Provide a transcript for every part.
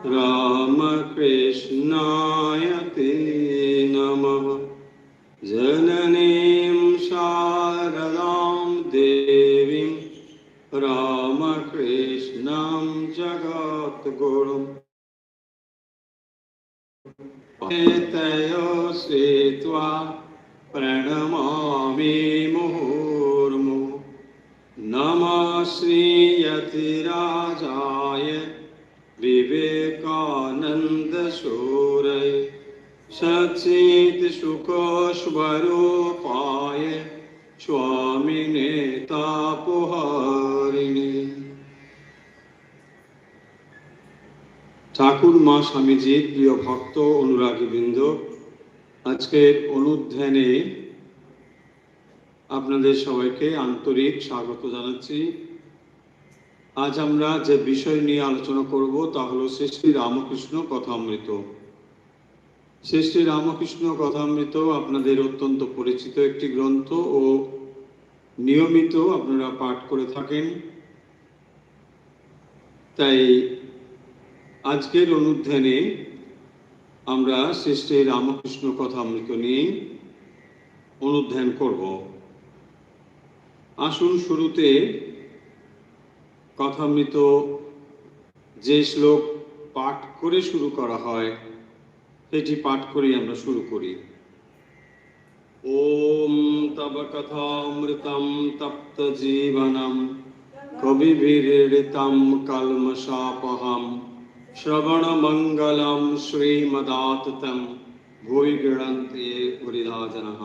रामकृष्णाय ते नमः। जननीं शारदां देवीं रामकृष्णं जगद्गुरुं तयो श्रुत्वा प्रणमामि मुहुर्मुहुः। नमः श्रीयतिराजाय विवेकानन्दसूरये सच्चित्सुखस्वरूपाय स्वामिने तापहारिणे। ঠাকুর মা স্বামীজির প্রিয় ভক্ত অনুরাগীবৃন্দ, আজকের অনুধ্যানে আপনাদের সবাইকে আন্তরিক স্বাগত জানাচ্ছি। আজ আমরা যে বিষয় নিয়ে আলোচনা করব তা হলো শ্রী শ্রী রামকৃষ্ণ কথামৃত। শ্রী শ্রী রামকৃষ্ণ কথামৃত আপনাদের অত্যন্ত পরিচিত একটি গ্রন্থ ও নিয়মিত আপনারা পাঠ করে থাকেন। তাই আজকের অনুধ্যানে আমরা শ্রী শ্রী রামকৃষ্ণ কথামৃত নিয়ে অনুধ্যান করব। আসুন শুরুতে কথামৃত যে শ্লোক পাঠ করে শুরু করা হয় সেটি পাঠ করে আমরা শুরু করি। ওম তব কথামৃতম তপ্ত জীবনম কবিভিরৃতাম কলমশাপহম শ্রবণ মঙ্গলম শ্রীমদাততম ভূয় গৃহন্তে হরিদা জনঃ।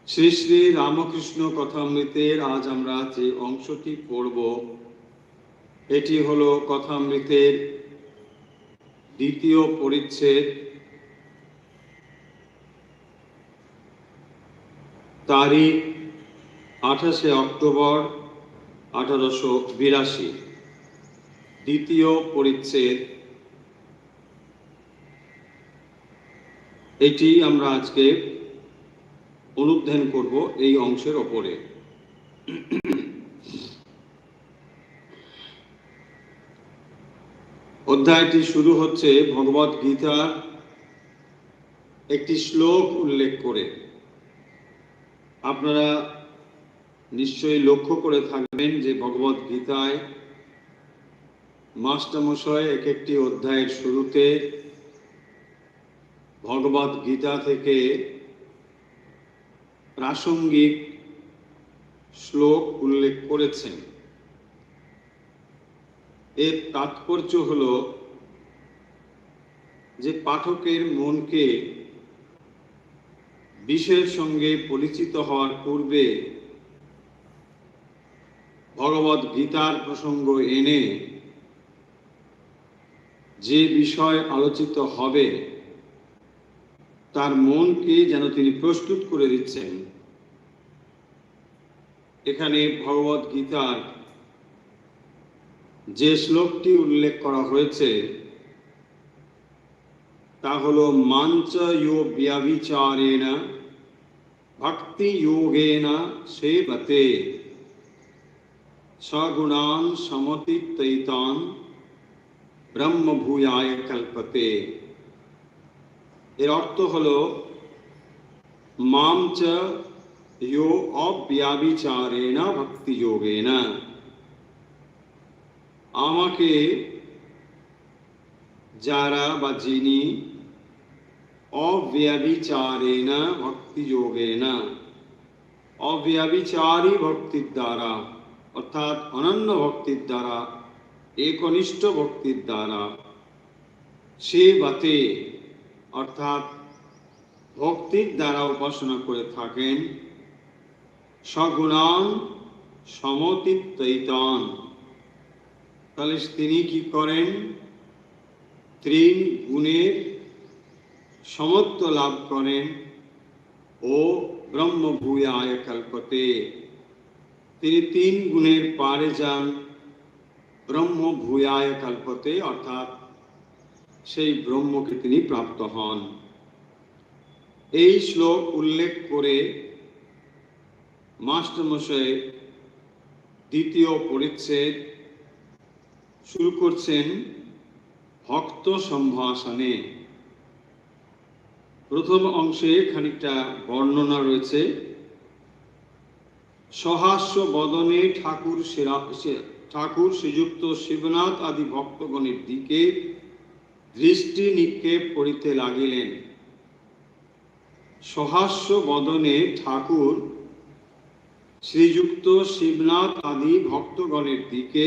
শ্রী শ্রী রামকৃষ্ণ কথামৃতের আজ আমরা যে অংশটি পড়ব এটি হলো কথামৃতের দ্বিতীয় পরিচ্ছেদ। তারিখ 28 অক্টোবর 1882, দ্বিতীয় পরিচ্ছেদ। এটি আমরা আজকে অনুধ্যান করব এই অংশের ওপরে। অধ্যায়টি শুরু হচ্ছে ভগবদ গীতার একটি শ্লোক উল্লেখ করে। আপনারা নিশ্চয়ই লক্ষ্য করে থাকবেন যে ভগবদ গীতায় মাস্টারমশাই এক একটি অধ্যায়ের শুরুতে ভগবদ গীতা থেকে প্রাসঙ্গিক শ্লোক উল্লেখ করেছেন। এর তাৎপর্য হল যে পাঠকের মনকে বিষয়ের সঙ্গে পরিচিত হওয়ার পূর্বে ভগবদ গীতার প্রসঙ্গ এনে যে বিষয় আলোচিত হবে তার মনকে যেন তিনি প্রস্তুত করে দিচ্ছেন। এখানে ভগবদ গীতার যে শ্লোকটি উল্লেখ করা হয়েছে তা হলো মাঞ্চ ইয়ো ব্যভিচারেণ ভক্তি যোগেন সেবতে সগুণান সমতিত্যৈতান ব্রহ্ম ভূয়ায় কল্পতে। এর অর্থ হলো মাম চ ইয়ো অব্যভিচারেণ ভক্তি যোগেন, আমাকে যারা বা যিনি অব্যভিচারেণ ভক্তি যোগেন, অব্যভিচারী ভক্তির দ্বারা অর্থাৎ অনন্য ভক্তির দ্বারা, একনিষ্ঠ ভক্তির দ্বারা, সেবতে অর্থাৎ ভক্তির দ্বারা উপাসনা করে থাকেন, সগুণান সমতিত্যৈতান, তাহলে তিনি কি করেন? তিন গুণের সমত্ব লাভ করেন ও ব্রহ্ম ভূয়ায় কল্পতে, তিনি তিন গুণের পারে যান, ব্রহ্ম ভূয়ায় কল্পতে অর্থাৎ সেই ব্রহ্মকে তিনি প্রাপ্ত হন। এই শ্লোক উল্লেখ করে মাস্টারমশাই দ্বিতীয় পরিচ্ছেদ শুরু করছেন ভক্ত সম্ভাষণে। প্রথম অংশে খানিকটা বর্ণনা রয়েছে। সহাস্য বদনে ঠাকুর শ্রীযুক্ত শিবনাথ আদি ভক্তগণের দিকে দৃষ্টি নিক্ষেপ করিতে লাগিলেন। সহাস্য বদনে ঠাকুর শ্রীযুক্ত শিবনাথ আদি ভক্তগণের দিকে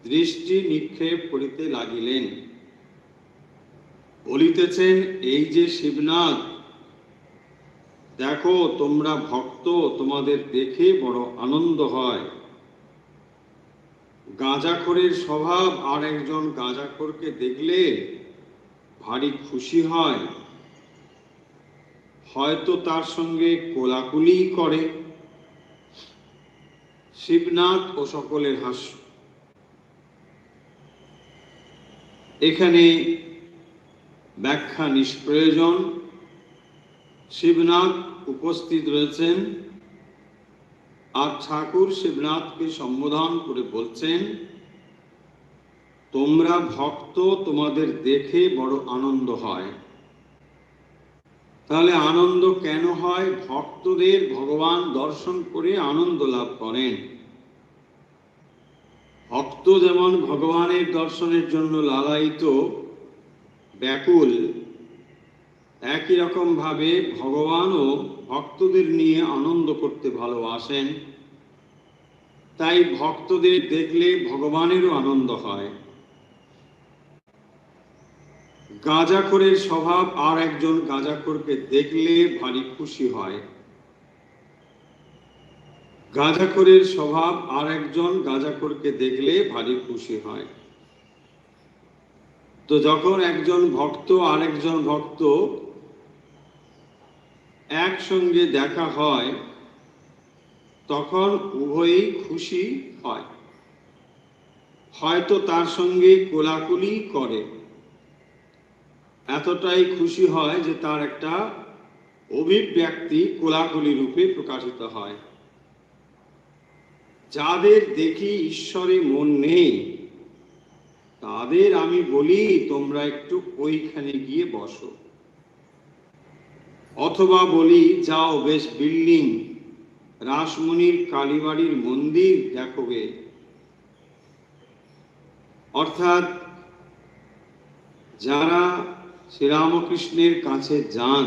দৃষ্টি নিক্ষেপ করিতে লাগিলেন। বলিতেছেন, এই যে শিবনাথ, দেখো তোমরা ভক্ত, তোমাদের দেখে বড় আনন্দ হয়। গাঁজাখোরের স্বভাব আর একজন গাঁজাখোরকে দেখলে ভারী খুশি হয়, হয়তো তার সঙ্গে কোলাকুলি করে। শিবনাথ ও সকলের হাস্য। এখানে ব্যাখ্যা নিষ্প্রয়োজন। শিবনাথ উপস্থিত রয়েছেন আর ঠাকুর শিবনাথকে সম্বোধন করে বলছেন, তোমরা ভক্ত, তোমাদের দেখে বড় আনন্দ হয়। তাহলে আনন্দ কেন হয়? ভক্তদের ভগবান দর্শন করে আনন্দ লাভ করেন। ভক্ত যেমন ভগবানের দর্শনের জন্য লালায়িত, ব্যাকুল, একই রকম ভাবে ভগবানও ভক্তদের নিয়ে আনন্দ করতে ভালোবাসেন। তাই ভক্তদের দেখলে ভগবানেরও আনন্দ হয়। গাঁজাখোরের স্বভাব আর একজন গাঁজাখোরকে দেখলে ভারী খুশি হয়। গাঁজাখোরের স্বভাব আর একজন গাঁজাখোরকে দেখলে ভারী খুশি হয়। তো যখন একজন ভক্ত আর একজন ভক্ত একসঙ্গে দেখা হয়, তখন উভয়ই খুশি হয়, হয়তো তার সঙ্গে কোলাকুলি করে। এতটাই খুশি হয় যে তার একটা অভিব্যক্তি কোলাকুলি রূপে প্রকাশিত হয়। যাদের দেখি ঈশ্বরে মন নেই, তাদের আমি বলি তোমরা একটু ওইখানে গিয়ে বসো, অথবা বলি যাও বেশ বিল্ডিং রাসমণির কালীবাড়ির মন্দির দেখোগে। অর্থাৎ যারা শ্রীরামকৃষ্ণের কাছে যান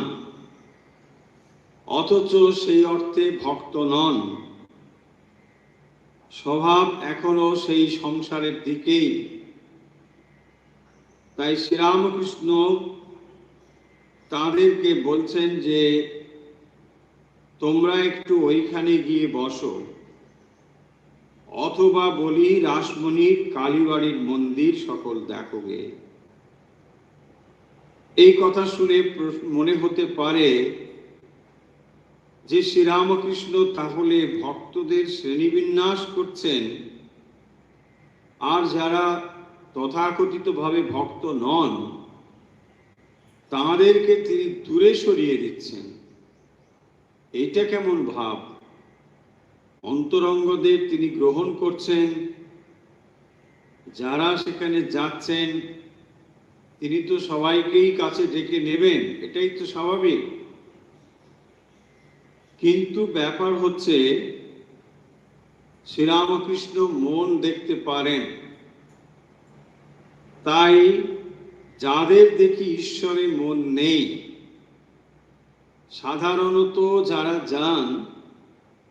অথচ সেই অর্থে ভক্ত নন, স্বভাব এখনো সেই সংসারের দিকেই, তাই শ্রীরামকৃষ্ণ তাদেরকে বলছেন যে তোমরা একটু ওইখানে গিয়ে বসো, অথবা বলি রাসমণির কালীবাড়ির মন্দির সকল দেখোগে। এই কথা শুনে মনে হতে পারে যে শ্রীরামকৃষ্ণ তাহলে ভক্তদের শ্রেণীবিন্যাস করছেন, আর যারা তথাকথিতভাবে ভক্ত নন তাদেরকে তিনি দূরে সরিয়ে দিচ্ছেন। এইটা কেমন ভাব? অন্তরঙ্গদের তিনি গ্রহণ করছেন, যারা সেখানে যাচ্ছেন তিনি তো সবাইকেই কাছে ডেকে নেবেন, এটাই তো স্বাভাবিক। কিন্তু ব্যাপার হচ্ছে শ্রীরামকৃষ্ণ মন দেখতে পারেন, তাই যাদের দেখি ঈশ্বরে মন নেই, সাধারণত যারা যান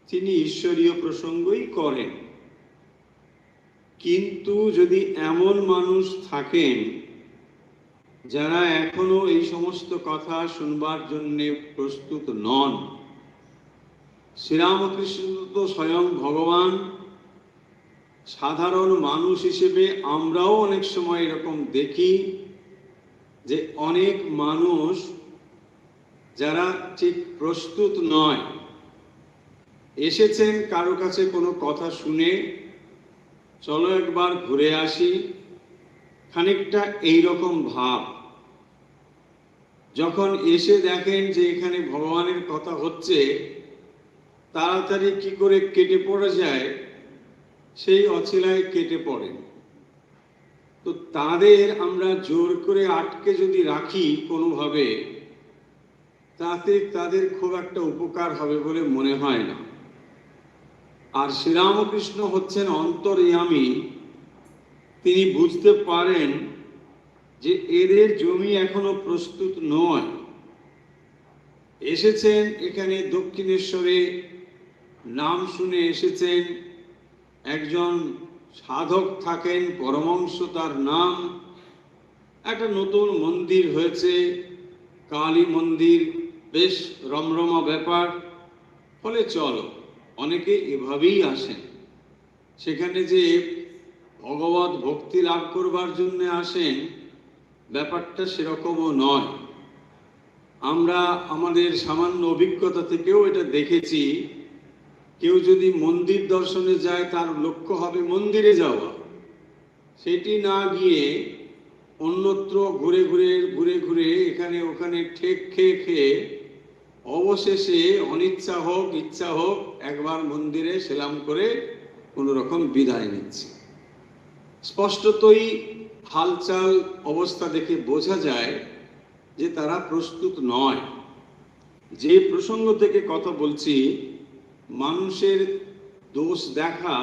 তিনি ঈশ্বরীয় প্রসঙ্গই করেন। কিন্তু যদি এমন মানুষ থাকেন যারা এখনো এই সমস্ত কথা শুনবার জন্য প্রস্তুত নন, শ্রীরামকৃষ্ণ তো স্বয়ং ভগবান, সাধারণ মানুষ হিসেবে আমরাও অনেক সময় এরকম দেখি যে অনেক মানুষ যারা ঠিক প্রস্তুত নয়, এসেছেন কারো কাছে কোনো কথা শুনে চলো একবার ঘুরে আসি, খানিকটা এইরকম ভাব। যখন এসে দেখেন যে এখানে ভগবানের কথা হচ্ছে, তাড়াতাড়ি কি করে কেটে পড়ে যায় সেই অছিলায় কেটে পড়েন। তো তাদের আমরা জোর করে আটকে যদি রাখি কোনোভাবে, তাতে তাদের খুব একটা উপকার হবে বলে মনে হয় না। আর শ্রীরামকৃষ্ণ হচ্ছেন অন্তর্যামী, তিনি বুঝতে পারেন যে এদের জমি এখনো প্রস্তুত নয়। এসেছেন এখানে দক্ষিণেশ্বরে, নাম শুনে এসেছেন, একজন সাধক থাকেন, পরমহংস তার নাম, একটা নতুন মন্দির হয়েছে, কালী মন্দির, বেশ রমরমা ব্যাপার, ফলে চলো, অনেকে এভাবেই আসেন। সেখানে যে ভগবত ভক্তি লাভ করবার জন্য আসেন, ব্যাপারটা সেরকমও নয়। আমরা আমাদের সামান্য অভিজ্ঞতা থেকেও এটা দেখেছি। কেউ যদি মন্দির দর্শনে যায়, তার লক্ষ্য হবে মন্দিরে যাওয়া, সেটি না গিয়ে অন্যত্র ঘুরে ঘুরে ঘুরে ঘুরে এখানে ওখানে ঠেক খেয়ে খেয়ে অবশেষে অনিচ্ছা হোক ইচ্ছা হোক একবার মন্দিরে সেলাম করে কোনো রকম বিদায় নিচ্ছে। স্পষ্টতই হালচাল অবস্থা দেখে বোঝা যায় যে তারা প্রস্তুত নয়। যে প্রসঙ্গ থেকে কথা বলছি, মানুষের দোষ দেখা,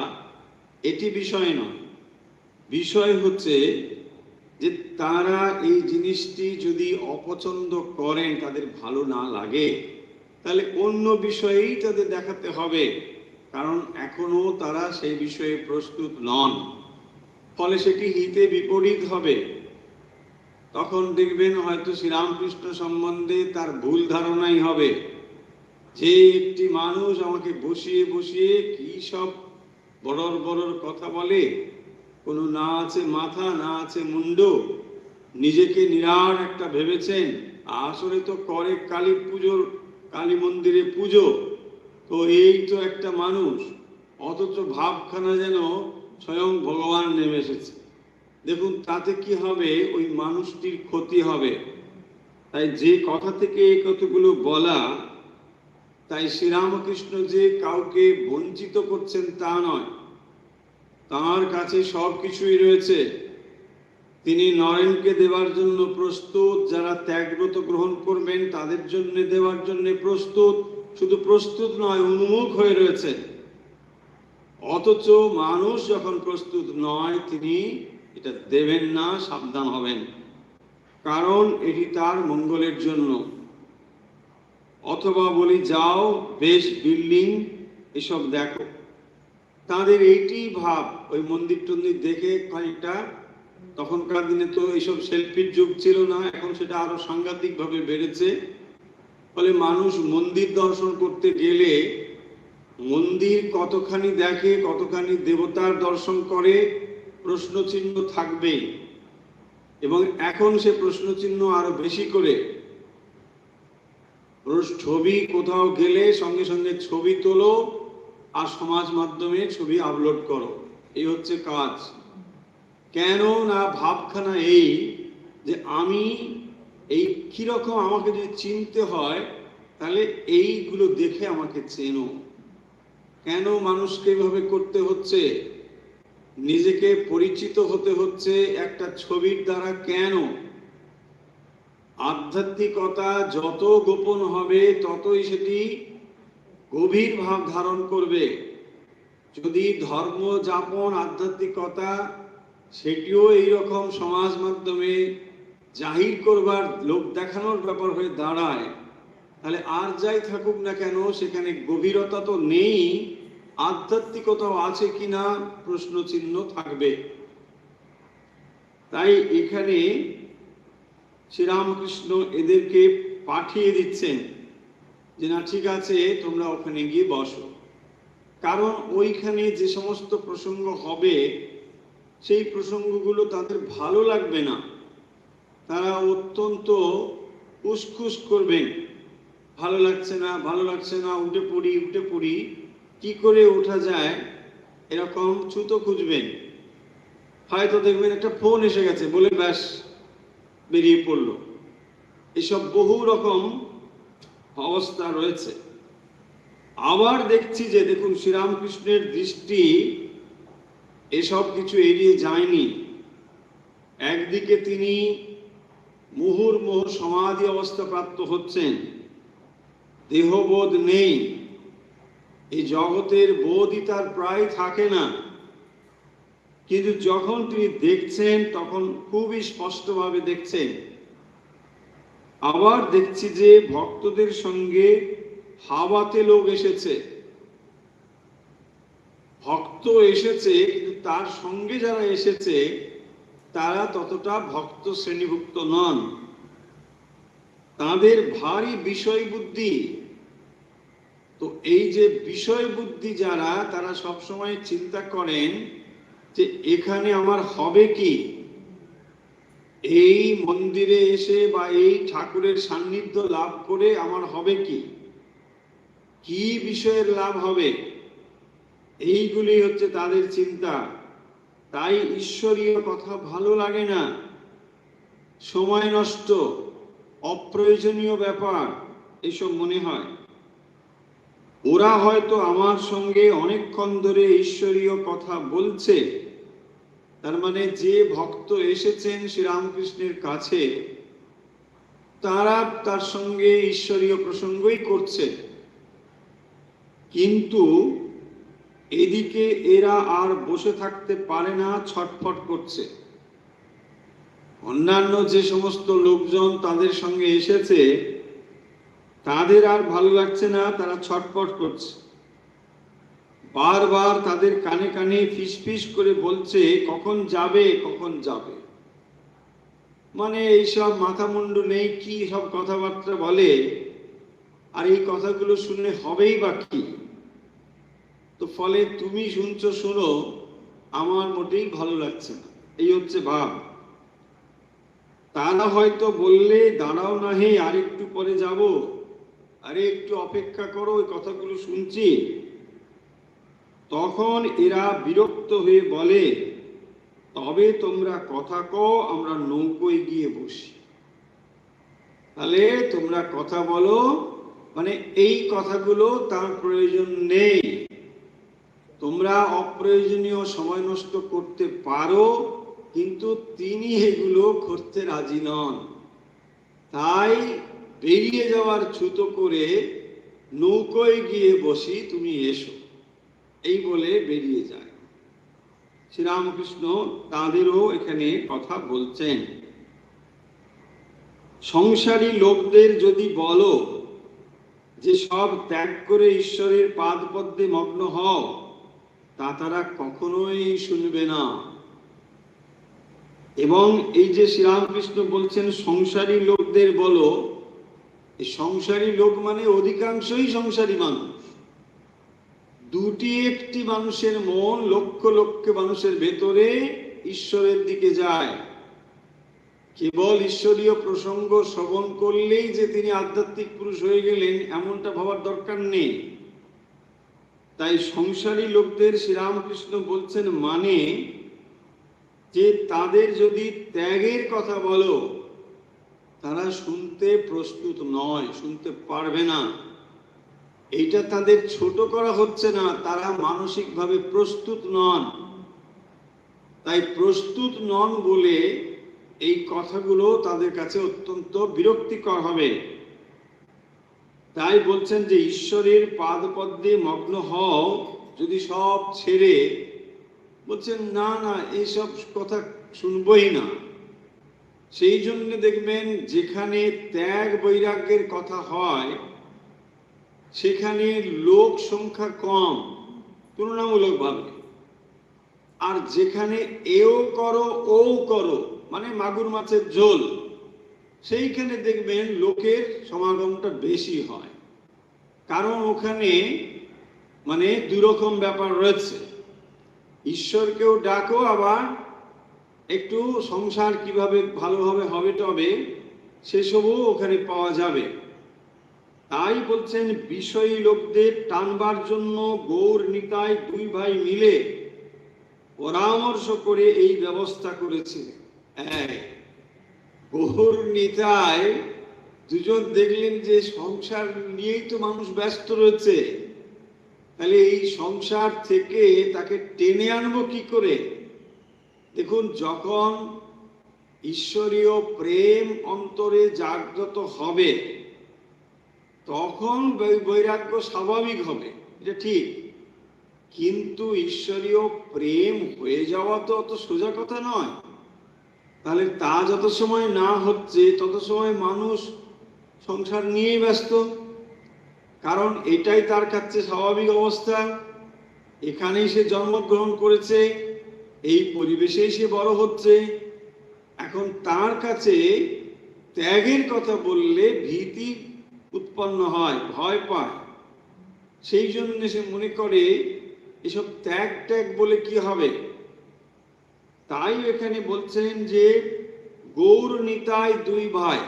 এটি বিষয় নয়। বিষয় হচ্ছে যে তারা এই জিনিসটি যদি অপছন্দ করেন, তাদের ভালো না লাগে, তাহলে অন্য বিষয়েই তাদের দেখাতে হবে, কারণ এখনো তারা সেই বিষয়ে প্রস্তুত নন। ফলে সেটি হিতে বিপরীত হবে। তখন দেখবেন হয়তো শ্রীরামকৃষ্ণ সম্বন্ধে তার ভুল ধারণাই হবে, যে একটি মানুষ আমাকে বসিয়ে বসিয়ে কি সব বড়র বড়র কথা বলে, কোনো না আছে মাথা না আছে মুন্ডু, নিজেকে নিরাট একটা ভেবেছেন, আসলে তো করে কালী পুজোর, কালী মন্দিরে পুজো, তো এই তো একটা মানুষ, অথচ ভাবখানা যেন স্বয়ং ভগবান নেমে এসেছে। দেখুন তাতে কি হবে, ওই মানুষটির ক্ষতি হবে। তাই যে কথা থেকে এই কতগুলো বলা, তাই শ্রীরামকৃষ্ণ যে কাউকে বঞ্চিত করছেন তা নয়, তার কাছে সব কিছুই রয়েছে। তিনি নরেনকে দেওয়ার জন্য প্রস্তুত, যারা ত্যাগব্রত গ্রহণ করবেন তাদের জন্য দেওয়ার জন্য প্রস্তুত, শুধু প্রস্তুত নয়, উন্মুখ হয়ে রয়েছে। অথচ মানুষ যখন প্রস্তুত নয়, তিনি এটা দেবেন না, সাবধান হবেন, কারণ এটি তার মঙ্গলের জন্য। অথবা বলি যাও বেশ বিল্ডিং এসব দেখো, তাদের এইটি ভাব। ওই মন্দির টন্দির দেখে খানিকটা, তখনকার দিনে তো এইসব সেলফির যুগ ছিল না, এখন সেটা আরো সাংঘাতিক ভাবে বেড়েছে। ফলে মানুষ মন্দির দর্শন করতে গেলে মন্দির কতখানি দেখে, কতখানি দেবতার দর্শন করে, প্রশ্নচিহ্ন থাকবেই। এবং এখন সে প্রশ্নচিহ্ন আরো বেশি করে, ছবি কোথাও গেলে সঙ্গে সঙ্গে ছবি তোলো আর সমাজ মাধ্যমে ছবি আপলোড করো, এই হচ্ছে কাজ। কেন না ভাবখানা এই যে আমি এই কিরকম, আমাকে যদি চিনতে হয় তাহলে এইগুলো দেখে আমাকে চেনো। কেন মানুষকে এভাবে করতে হচ্ছে, নিজেকে পরিচিত হতে হচ্ছে একটা ছবির দ্বারা? কেন? আধ্যাত্মিকতা যত গোপন হবে ততই সেটি গভীর ভাব ধারণ করবে। যদি ধর্ম যাপন, আধ্যাত্মিকতা, সেটিও এইরকম সমাজ মাধ্যমে জাহির করবার, লোক দেখানোর ব্যাপার হয়ে দাঁড়ায়, তাহলে আর যাই থাকুক না কেন, সেখানে গভীরতা তো নেই, আধ্যাত্মিকতাও আছে কিনা প্রশ্ন চিহ্ন থাকবে। তাই এখানে শ্রীরামকৃষ্ণ এদেরকে পাঠিয়ে দিচ্ছেন যে না, ঠিক আছে, তোমরা ওখানে গিয়ে বসো। কারণ ওইখানে যে সমস্ত প্রসঙ্গ হবে, সেই প্রসঙ্গগুলো তাদের ভালো লাগবে না, তারা অত্যন্ত উসখুস করবেন। ভালো লাগছে না, ভালো লাগছে না, উঠে পড়ি উঠে পড়ি, কি করে ওঠা যায় এরকম ছুতো খুঁজবেন। হয়তো দেখবেন একটা ফোন এসে গেছে বলে ব্যাস বেরিয়ে পড়লো। এসব বহু রকম অবস্থা রয়েছে। আবার দেখছি যে দেখুন শ্রীরামকৃষ্ণের দৃষ্টি এসব কিছু এড়িয়ে যায়নি। একদিকে তিনি মুহুর্মুহু সমাধি অবস্থা প্রাপ্ত হচ্ছেন, দেহবোধ নেই, এই জগতের বোধই তার প্রায় থাকে না, কিন্তু যখন তিনি দেখছেন তখন খুবই স্পষ্টভাবে দেখছেন। আবার দেখছি যে ভক্তদের সঙ্গে হাওয়াতে লোক এসেছে, ভক্ত এসেছে, কিন্তু তার সঙ্গে যারা এসেছে তারা ততটা ভক্ত শ্রেণীভুক্ত নন, তাদের ভারী বিষয় বুদ্ধি। তো এই যে বিষয় বুদ্ধি যারা, তারা সবসময় চিন্তা করেন যে এখানে আমার হবে কি, এই মন্দিরে এসে বা এই ঠাকুরের সান্নিধ্য লাভ করে আমার হবে কি, কি বিষয়ের লাভ হবে, এইগুলি হচ্ছে তাদের চিন্তা। তাই ঈশ্বরীয় কথা ভালো লাগে না, সময় নষ্ট, অপ্রয়োজনীয় ব্যাপার এসব মনে হয়। ওরা হয়তো আমার সঙ্গে অনেকক্ষণ ধরে ঈশ্বরীয় কথা বলছে, তার মানে যে ভক্ত এসেছেন শ্রীরামকৃষ্ণের কাছে তারা তার সঙ্গে ঈশ্বরীয় প্রসঙ্গই করছে, কিন্তু এদিকে এরা আর বসে থাকতে পারে না, ছটফট করছে। অন্যান্য যে সমস্ত লোকজন তাদের সঙ্গে এসেছে তাদের আর ভালো লাগছে না, তারা ছটফট করছে, বারবার তাদের কানে কানে ফিসফিস করে বলছে কখন যাবে, কখন যাবে। মানে এইসব মাথা মুন্ডু নেই, কি সব কথাবার্তা বলে, আর এই কথাগুলো শুনলে হবেই বা কি। তো ফলে তুমি শুনছো শোনো, আমার মোটেই ভালো লাগছে না, এই হচ্ছে ভাব। তারা হয়তো বললে দাঁড়াও না হে, আর একটু পরে যাব, আরে একটু অপেক্ষা করো, ওই কথাগুলো শুনছি। তখন এরা বিরক্ত হয়ে বলে, তবে তোমরা কথা কও, আমরা নৌকোয় গিয়ে বসি। তাহলে তোমরা কথা বলো, মানে এই কথাগুলো তার প্রয়োজন নেই, তোমরা অপ্রয়োজনীয় সময় নষ্ট করতে পারো, কিন্তু তিনি এগুলো করতে রাজি নন। তাই বেরিয়ে যাওয়ার ছুতো করে নৌকোয় গিয়ে বসি, তুমি এসো, এই বলে বেরিয়ে যায়। শ্রীরামকৃষ্ণ তাদেরও এখানে কথা বলছেন। সংসারী লোকদের যদি বলো যে সব ত্যাগ করে ঈশ্বরের পাদপদ্মে মগ্ন হও, তা তারা কখনোই শুনবে না। এবং এই যে শ্রীরামকৃষ্ণ বলছেন সংসারী লোকদের বলো, এই সংসারী লোক মানে অধিকাংশই সংসারী মানুষ। দুটি একটি মানুষের মন লক্ষ লক্ষ মানুষের ভেতরে ঈশ্বরের দিকে যায়। কেবল ঈশ্বরীয় প্রসঙ্গ শ্রবণ করলেই যে তিনি আধ্যাত্মিক পুরুষ হয়ে গেলেন এমনটা ভাবার দরকার নেই। তাই সংসারী লোকদের শ্রীরামকৃষ্ণ বলছেন মানে যে তাদের যদি ত্যাগের কথা বলো, তারা শুনতে প্রস্তুত নয়, শুনতে পারবে না। এইটা তাদের ছোট করা হচ্ছে না, তারা মানসিকভাবে প্রস্তুত নন। তাই প্রস্তুত নন বলে এই কথাগুলো তাদের কাছে অত্যন্ত বিরক্তিকর হবে। তাই বলছেন যে ঈশ্বরের পাদপদ্মে মগ্ন হও, যদি সব ছেড়ে, বলছেন না না এইসব কথা শুনবই না। সেই জন্য দেখবেন যেখানে ত্যাগ বৈরাগ্যের কথা হয় সেখানে লোক সংখ্যা কম তুলনামূলকভাবে, আর যেখানে এও করো ও করো মানে মাগুর মাছের ঝোল, সেইখানে দেখবেন লোকের সমাগমটা বেশি হয়। কারণ ওখানে মানে দুই রকম ব্যাপার রয়েছে, ঈশ্বরকেও ডাকো, আবার একটু সংসার কিভাবে ভালোভাবে হবে তবে সেসবও ওখানে পাওয়া যাবে। তাই বলছেন বিষয়ী লোকদের টানবার জন্য গৌর নিতাই দুই ভাই মিলে পরামর্শ করে এই ব্যবস্থা করেছে। গৌর নিতাই দুজন দেখলেন যে সংসার নিয়েই তো মানুষ ব্যস্ত রয়েছে, তাহলে এই সংসার থেকে তাকে টেনে আনবো কি করে। দেখুন, যখন ঈশ্বরীয় প্রেম অন্তরে জাগ্রত হবে, তখন বৈরাগ্য স্বাভাবিক হবে, এটা ঠিক। কিন্তু ঈশ্বরীয় প্রেম হয়ে যাওয়া তো অত সোজা কথা নয়। তাহলে তা যত সময় না হচ্ছে তত সময় মানুষ সংসার নিয়েই ব্যস্ত, কারণ এটাই তার কাছে স্বাভাবিক অবস্থা। এখানেই সে জন্মগ্রহণ করেছে, এই পরিবেশেই সে বড় হচ্ছে। এখন তার কাছে ত্যাগের কথা বললে ভীতি উৎপন্ন হয়, ভয় পায়। সেই জন্য সে মনে করে এসব ত্যাগ ত্যাগ বলে কি হবে। তাই এখানে বলছেন যে গৌর নিতাই দুই ভাই,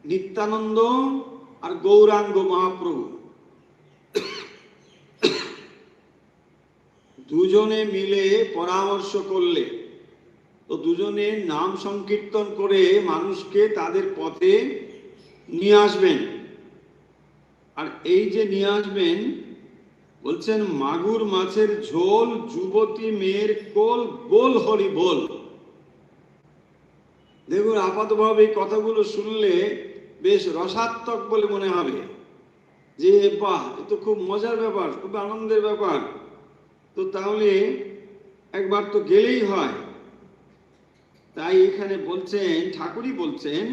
নিত্যানন্দ আর গৌরাঙ্গ মহাপ্রভু, দুজনে মিলে পরামর্শ করলে তো দুজনে নাম সংকীর্তন করে মানুষকে তাদের পথে নিয়ে আসবেন। আর এই যে নিয়ে আসবেন, বলছেন মাগুর মাছের ঝোল, যুবতী মেয়ের কোল, বল হরি বল। দেখুন, আপাতভাবে এই কথাগুলো শুনলে বেশ রসাত্মক বলে মনে হবে, যে বাহ, এ তো খুব মজার ব্যাপার, খুব আনন্দের ব্যাপার, তো তাহলে একবার তো গেলেই হয়। তাই এখানে বলছেন, ঠাকুরই বলছেন,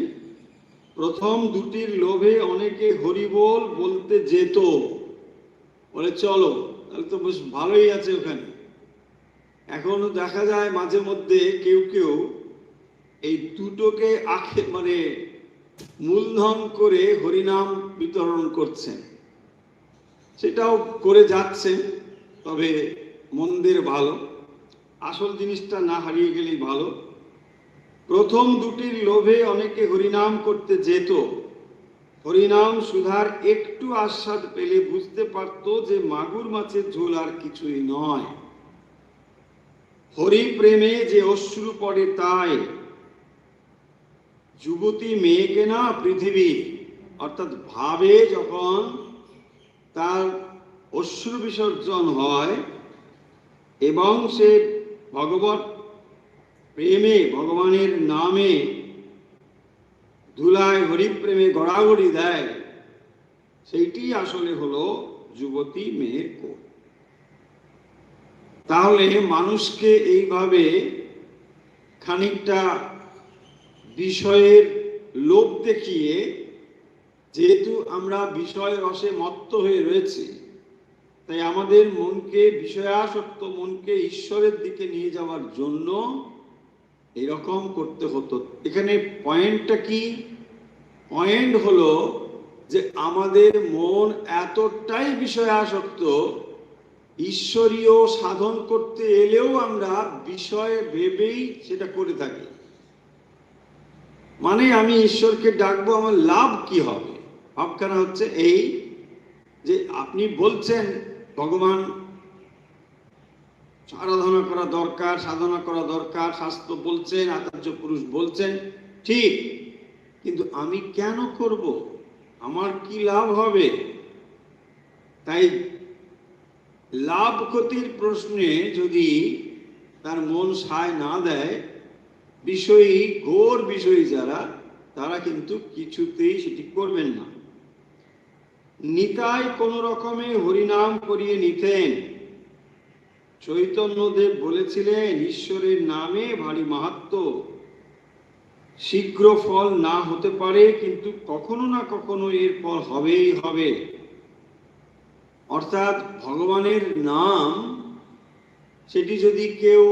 প্রথম দুটির লোভে অনেকে হরিবোল বলতে যেত, বলে চলো, তাহলে তো বেশ ভালোই আছে ওখানে। এখনো দেখা যায় মাঝে মধ্যে কেউ কেউ এই দুটোকে মানে মূলধন করে হরিনাম বিতরণ করছেন, সেটাও করে যাচ্ছেন, তবে মন্দের ভালো, আসল জিনিসটা না হারিয়ে গেলেই ভালো। প্রথম দুটির লোভে অনেকে হরিনাম করতে যেত, হরিনাম সুধার একটু আস্বাদ পেলে বুঝতে পারত যে মাগুর মাছের ঝোল আর কিছুই নয়। হরি প্রেমে যে অশ্রু পড়ে তাই, যুবতী মেয়েকে না পৃথিবী, অর্থাৎ ভাবে যখন তার অশ্রু বিসর্জন হয় এবং সে ভগবত প্রেমে, ভগবানের নামে ধুলায় হরিপ্রেমে গড়াগড়ি দেয়, সেইটি আসলে হলো যুবতী মেয়ের কোল। তাহলে মানুষকে এইভাবে খানিকটা বিষয়ের লোভ দেখিয়ে, যেহেতু আমরা বিষয় রসে মত্ত হয়ে রয়েছি, তাই আমাদের মনকে, বিষয়াসক্ত মনকে ঈশ্বরের দিকে নিয়ে যাওয়ার জন্য এরকম করতে হতো। এখানে পয়েন্টটা কি? পয়েন্ট হলো যে আমাদের মন এতটাই বিষয়াসক্ত, ঈশ্বরীয় সাধন করতে এলেও আমরা বিষয় ভেবেই সেটা করে থাকি। মানে আমি ঈশ্বরকে ডাকবো, আমার লাভ কি হবে? ভাবখানা হচ্ছে এই যে আপনি বলছেন ভগবান আরাধনা করা দরকার, সাধনা করা দরকার, শাস্ত্র বলছেন, আচার্য পুরুষ বলছেন, ঠিক, কিন্তু আমি কেন করব? আমার কি লাভ হবে? তাই লাভ ক্ষতির প্রশ্নে যদি তার মন সায় না দেয়, বিষয়ী, ঘোর বিষয়ী যারা, তারা কিন্তু কিছুতেই সেটি করবেন না। নিতাই কোন রকমে হরিনাম করিয়ে নিতেন। চৈতন্যদেব বলেছিলেন, ঈশ্বরের নামে ভারী মাহাত্ম্য, শীঘ্র ফল না হতে পারে, কিন্তু কখনো না কখনো এর ফল হবেই হবে। অর্থাৎ ভগবানের নাম, সেটি যদি কেউ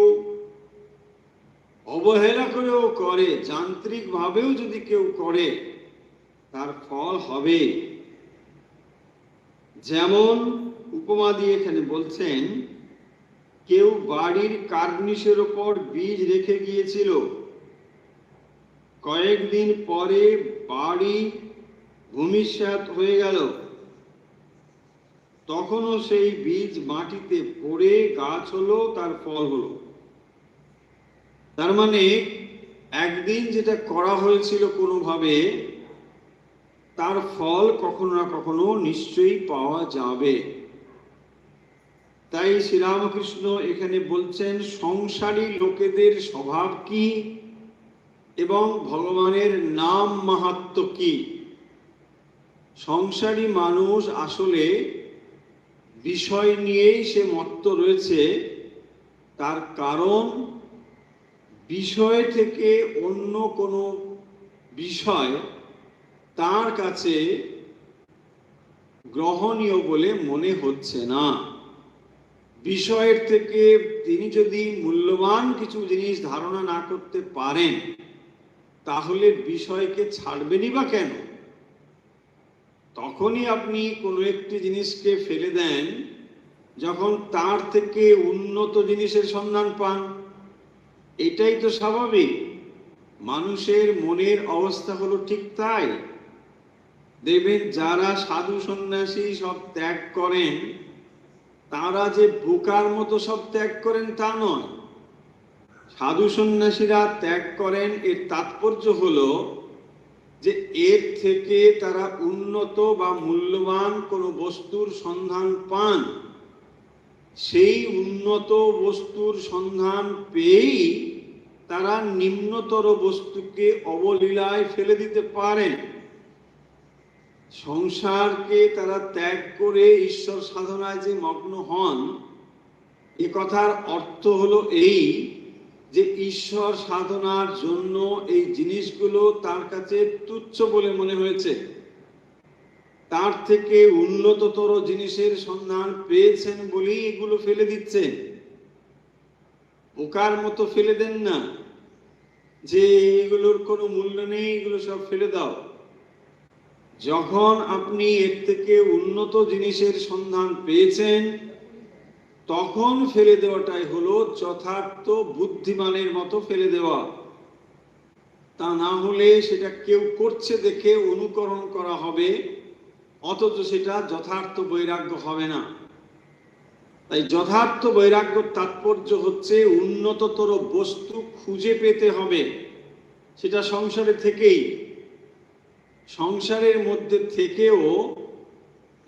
অবহেলা করেও করে, যান্ত্রিক ভাবেও যদি কেউ করে, তার ফল হবে। যেমন উপমা দিয়ে এখানে বলছেন, কেউ বাড়ির কার্নিশের ওপর বীজ রেখে গিয়েছিল, কয়েকদিন পরে বাড়ি ভূমিসাৎ হয়ে গেল, তখনও সেই বীজ মাটিতে পড়ে গাছ হলো, তার ফল হলো। তার মানে একদিন যেটা করা হয়েছিল কোনোভাবে, তার ফল কখনো না কখনো নিশ্চয়ই পাওয়া যাবে। তাই শ্রীরামকৃষ্ণ এখানে বলছেন সংসারী লোকেদের স্বভাব কি এবং ভগবানের নাম মাহাত্ম্য কি। সংসারী মানুষ আসলে বিষয় নিয়েই সে মত্ত রয়েছে, তার কারণ বিষয় থেকে অন্য কোনো বিষয় তার কাছে গ্রহণীয় বলে মনে হচ্ছে না। বিষয়ের থেকে তিনি যদি মূল্যবান কিছু জিনিস ধারণা না করতে পারেন, তাহলে বিষয়কে ছাড়বেনই বা কেন? তখনই আপনি কোনো একটি জিনিসকে ফেলে দেন যখন তার থেকে উন্নত জিনিসের সন্ধান পান। এটাই তো স্বাভাবিক। মানুষের মনের অবস্থা হলো ঠিক তাই। দেখবেন যারা সাধু সন্ন্যাসী সব ত্যাগ করেন, তারা যে বোকার মতো সব ত্যাগ করেন তা নয়। সাধু সন্ন্যাসীরা ত্যাগ করেন এর তাৎপর্য হলো যে এর থেকে তারা উন্নত বা মূল্যবান কোনো বস্তুর সন্ধান পান। সেই উন্নত বস্তুর সন্ধান পেয়েই তারা নিম্নতর বস্তুকে অবলীলায় ফেলে দিতে পারেন। সংসারকে তারা ত্যাগ করে ঈশ্বর সাধনায় যে মগ্ন হন, এ কথার অর্থ হলো এই যে ঈশ্বর সাধনার জন্য এই জিনিসগুলো তার কাছে তুচ্ছ বলে মনে হয়েছে। তার থেকে উন্নততর জিনিসের সন্ধান পেয়েছেন বলেই এগুলো ফেলে দিচ্ছেন। বোকার মতো ফেলে দেন না যে এগুলোর কোনো মূল্য নেই, এগুলো সব ফেলে দাও। যখন আপনি এর থেকে উন্নত জিনিসের সন্ধান পেয়েছেন, তখন ফেলে দেওয়াটাই হলো যথার্থ বুদ্ধিমানের মতো ফেলে দেওয়া। তা না হলে সেটা কেউ করছে দেখে অনুকরণ করা হবে, অথচ সেটা যথার্থ বৈরাগ্য হবে না। তাই যথার্থ বৈরাগ্যের তাৎপর্য হচ্ছে উন্নততর বস্তু খুঁজে পেতে হবে। সেটা সংসারে থেকেই, সংসারের মধ্যে থেকেও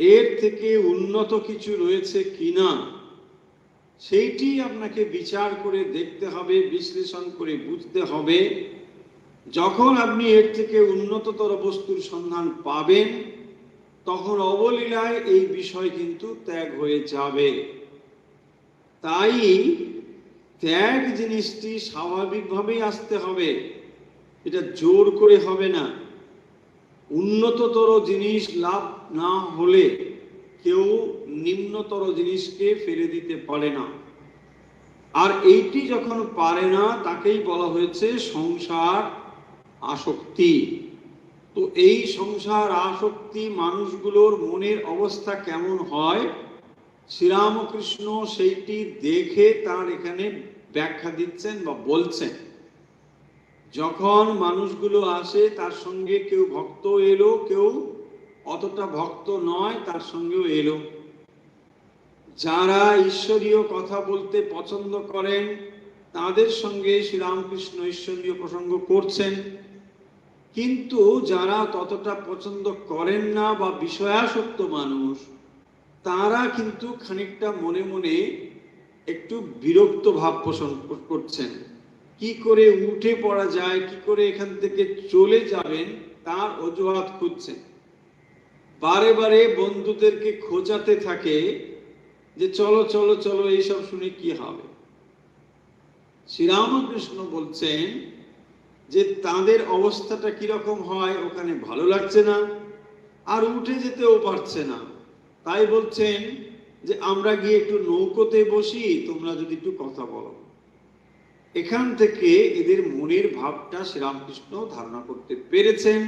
এর থেকে উন্নত কিছু রয়েছে কিনা সেইটি আপনাকে বিচার করে দেখতে হবে, বিশ্লেষণ করে বুঝতে হবে। যখন আপনি এর থেকে উন্নততর বস্তুর সন্ধান পাবেন, তখন অবলীলায় এই বিষয় কিন্তু ত্যাগ হয়ে যাবে। তাই ত্যাগ জিনিসটি স্বাভাবিকভাবেই আসতে হবে, এটা জোর করে হবে না। উন্নততর জিনিস লাভ না হলে কেউ নিম্নতর জিনিসকে ফেলে দিতে পারে না। আর এইটি যখন পারে না, তাকেই বলা হয়েছে সংসার আসক্তি। তো এই সংসার আসক্তি মানুষগুলোর মনের অবস্থা কেমন হয়, শ্রীরামকৃষ্ণ সেইটি দেখে তার এখানে ব্যাখ্যা দিচ্ছেন বা বলছেন। যখন মানুষগুলো আসে, তার সঙ্গে কেউ ভক্ত এলো, কেউ অতটা ভক্ত নয় তার সঙ্গেও এলো। যারা ঈশ্বরীয় কথা বলতে পছন্দ করেন, তাদের সঙ্গে শ্রীরামকৃষ্ণ ঈশ্বরীয় প্রসঙ্গ করছেন। কিন্তু যারা ততটা পছন্দ করেন না বা বিষয়াসক্ত মানুষ, তারা কিন্তু খানিকটা মনে মনে একটু বিরক্ত ভাব পোষণ করছেন। কি করে উঠে পড়া যায়, কি করে এখান থেকে চলে যাবেন, তার অজুহাত খুঁজছেন। বারে বারে বন্ধুদেরকে খোঁজাতে থাকে যে চলো চলো চলো, এইসব শুনে কি হবে। শ্রীরামকৃষ্ণ বলছেন যে তাদের অবস্থাটা কিরকম হয়, ওখানে ভালো লাগছে না, আর উঠে যেতেও পারছে না। তাই বলছেন যে আমরা গিয়ে একটু নৌকোতে বসি, তোমরা যদি একটু কথা বলো। এখান থেকে এদের মনের ভাবটা শ্রীরামকৃষ্ণ ধারণা করতে পেরেছেন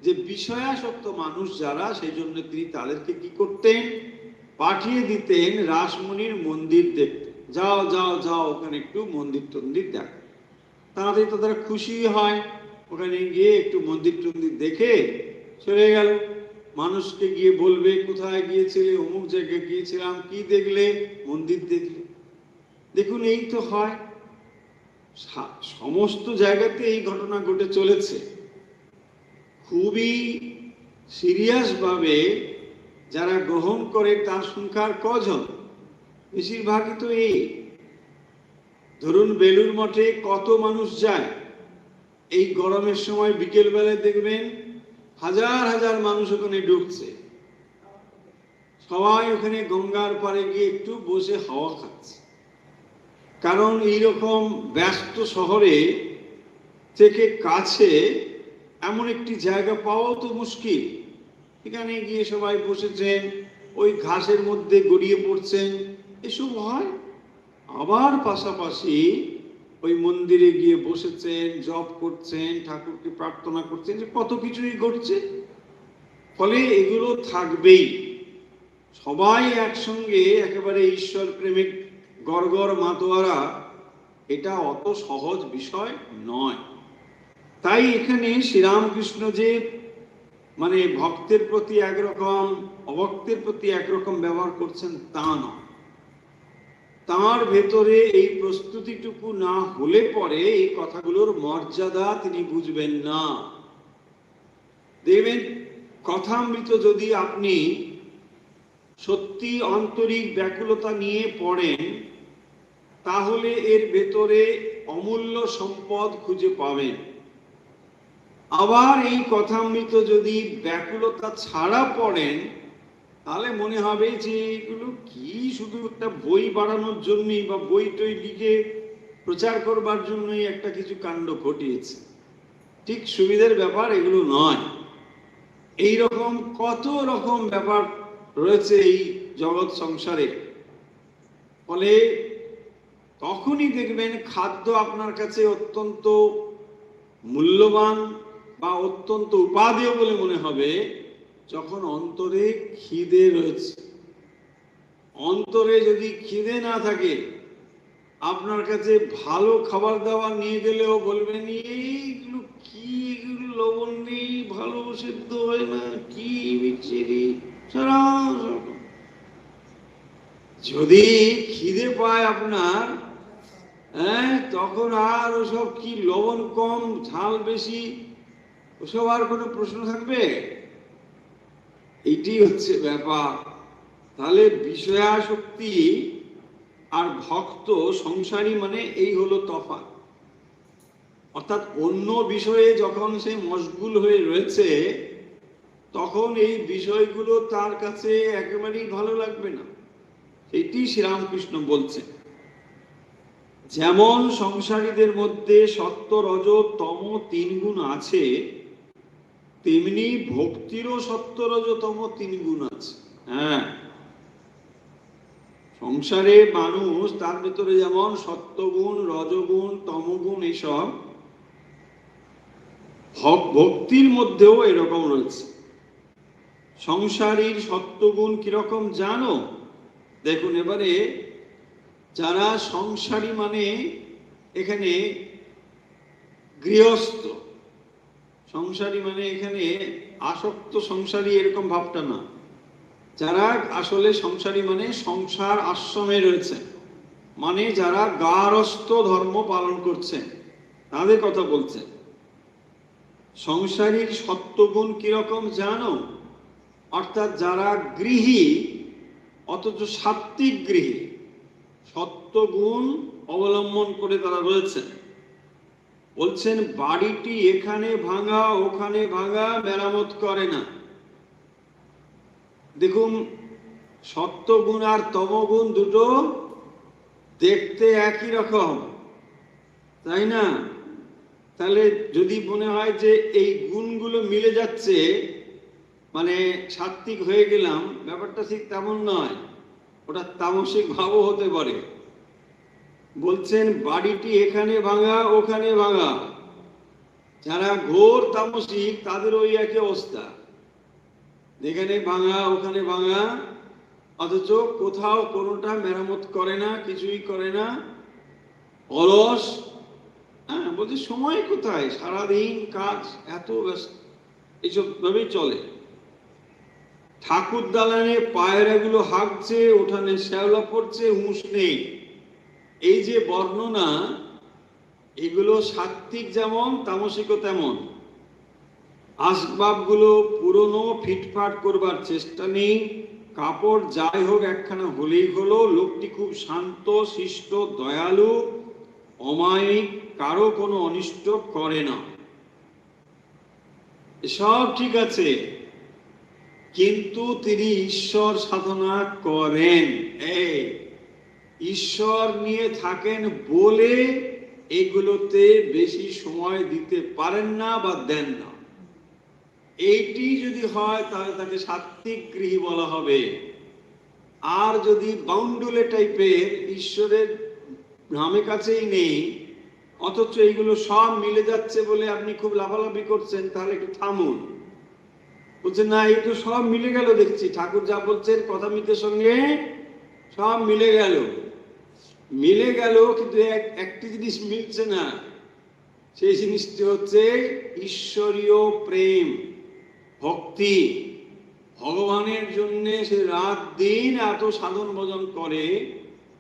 যে বিষয়াসক্ত মানুষ যারা, সেই জন্য তিনি তাদেরকে কি করতেন, পাঠিয়ে দিতেন রাসমণির মন্দির দেখতে। যাও যাও যাও, ওখানে একটু মন্দির টন্দির দেখ। তাড়াতাড়ি তো তারা খুশি হয়, ওখানে গিয়ে একটু মন্দির টন্দির দেখে চলে গেল। মানুষকে গিয়ে বলবে কোথায় গিয়েছিলে, অমুক জায়গায় গিয়েছিলাম, কি দেখলে, মন্দির দেখলে। দেখুন, এই তো হয়, সমস্ত জায়গাতে এই ঘটনা ঘটে চলেছে। খুবই সিরিয়াস ভাবে যারা গ্রহণ করে তার সংখ্যার কজন, বেশিরভাগই তো এই ধরুন বেলুড় মঠে কত মানুষ যায়, এই গরমের সময় বিকেল বেলায় দেখবেন হাজার হাজার মানুষ ওখানে ঢুকছে, সবাই ওখানে গঙ্গার পাড়ে গিয়ে একটু বসে হাওয়া খাচ্ছে। কারণ এইরকম ব্যস্ত শহরে থেকে কাছে এমন একটি জায়গা পাওয়াও তো মুশকিল। এখানে গিয়ে সবাই বসেছেন, ওই ঘাসের মধ্যে গড়িয়ে পড়ছেন, এসব হয়। আবার পাশাপাশি ওই মন্দিরে গিয়ে বসেছেন, জপ করছেন, ঠাকুরকে প্রার্থনা করছেন, যে কত কিছুই ঘটছে। ফলে এগুলো থাকবেই। সবাই একসঙ্গে একেবারে ঈশ্বর প্রেমিক গড়গড় মাতোয়ারা, এটা অত সহজ বিষয় নয়। তাই এখানে শ্রীরামকৃষ্ণ যে মানে ভক্তের প্রতি একরকম, অভক্তের প্রতি একরকম ব্যবহার করছেন তা নয়। তার ভেতরে এই প্রস্তুতিটুকু না হলে পরে এই কথাগুলোর মর্যাদা তিনি বুঝবেন না। দেখবেন কথামৃত যদি আপনি সত্যি আন্তরিক ব্যাকুলতা নিয়ে পড়েন, তাহলে এর ভেতরে অমূল্য সম্পদ খুঁজে পাবেন। আবার এই কথামৃত যদি ব্যাকুলতা ছাড়া পড়েন, তাহলে মনে হবে যে এগুলো কি শুধু একটা বই বাড়ানোর জন্যই বা বই টই লিখে প্রচার করবার জন্যই একটা কিছু কাণ্ড ঘটিয়েছে। ঠিক সুবিধার ব্যাপার এগুলো নয়। এই রকম কত রকম ব্যাপার রয়েছে এই জগৎ সংসারে। ফলে তখনই দেখবেন খাদ্য আপনার কাছে অত্যন্ত মূল্যবান বা অত্যন্ত উপাদেয় বলে মনে হবে, যখন অন্তরে খিদে রয়েছে। অন্তরে যদি খিদে না থাকে, আপনার কাছে ভালো খাবার দাবার নিয়ে গেলেও বলবেন এইগুলো কি, এগুলো লবণ নেই, ভালো সিদ্ধ হয় না, কি বিচ্ছিরি সারা। যদি খিদে পায় আপনার, তখন আর ওসব কি লবণ কম ঝাল বেশি ওসব আর কোনো প্রশ্ন থাকবে? এইটি হচ্ছে ব্যাপার। তাহলে বিষয়াসক্তি আর ভক্ত সংসারী মানে এই হলো তফাৎ। অর্থাৎ অন্য বিষয়ে যখন সে মশগুল হয়ে রয়েছে, তখন এই বিষয়গুলো তার কাছে একেবারেই ভালো লাগবে না। এটি শ্রীরামকৃষ্ণ বলছেন। যেমন সংসারীদের মধ্যে সত্য রজ তম 3 গুণ আছে, তেমনি ভক্তিরও সত্য রজ তম 3 গুণ আছে। হ্যাঁ, সংসারে মানুষ তার ভিতরে যেমন সত্যগুণ, রজগুণ, তমগুণ এসব, ভক্তির মধ্যেও এরকম রয়েছে। সংসারীর সত্যগুণ কিরকম জানো? দেখুন, এবারে যারা সংসারী মানে এখানে গৃহস্থ সংসারী, মানে এখানে আসক্ত সংসারী এরকম ভাবটা না। যারা আসলে সংসারী মানে সংসার আশ্রমে রয়েছে, মানে যারা গারস্থ ধর্ম পালন করছেন, তাদের কথা বলছেন। সংসারীর সত্যগুণ কিরকম জানো? অর্থাৎ যারা গৃহী অথচ সাত্ত্বিক গৃহী, সত্যগুণ অবলম্বন করে তারা রয়েছেন। বলছেন বাড়িটি এখানে ভাঙা ওখানে ভাঙা, মেরামত করে না। দেখুন, সত্যগুণ আর তমগুণ দুটো দেখতে একই রকম, তাই না? তাহলে যদি মনে হয় যে এই গুণগুলো মিলে যাচ্ছে মানে সাত্ত্বিক হয়ে গেলাম, ব্যাপারটা ঠিক তেমন নয়, ওটা তামসিক ভাবও হতে পারে। বলছেন বাড়িটি এখানে ভাঙা ওখানে ভাঙা। যারা ঘোর তামসিক তাদের ওই একই অবস্থা, এখানে ভাঙা ওখানে ভাঙা, অথচ কোথাও কোনোটা মেরামত করে না, কিছুই করে না, অলস। বলছে সময় কোথায়, সারাদিন কাজ, এত ব্যস্ত, এইসব ভাবেই চলে। ঠাকুর দালানে পায়রাগুলো হাঁকছে, ওঠানে শ্যাওলা পড়ছে, হুঁশ নেই। এই যে বর্ণনা, এগুলো সাত্ত্বিক যেমন তামসিকও তেমন। আসবাবগুলো পুরনো, ফিটফাট করবার চেষ্টা নেই, কাপড় যাই হোক একখানা হলেই হলো, লোকটি খুব শান্ত শিষ্ট দয়ালু অমায়িক, কারো কোনো অনিষ্ট করে না, সব ঠিক আছে, কিন্তু তিনি ঈশ্বর সাধনা করেন, এই ঈশ্বর নিয়ে থাকেন বলে এগুলোতে বেশি সময় দিতে পারেন না বা দেন না। এইটি যদি হয় তাহলে তাকে সাত্ত্বিক গৃহী বলা হবে। আর যদি বাউন্ডুলে টাইপের, ঈশ্বরের নামে কাছেই নেই অথচ এইগুলো সব মিলে যাচ্ছে বলে আপনি খুব লাফালাফি করছেন, তাহলে একটু থামুন। বলছেন না এই তো সব মিলে গেল, দেখছি ঠাকুর যা বলছেন কথা মিতের সঙ্গে সব মিলে গেল, মিলে গেল, কিন্তু একটি জিনিস মিলছে না, সেই জিনিসটি হচ্ছে ঈশ্বরীয় প্রেম ভক্তি। ভগবানের জন্য সে রাত দিন এত সাধন ভজন করে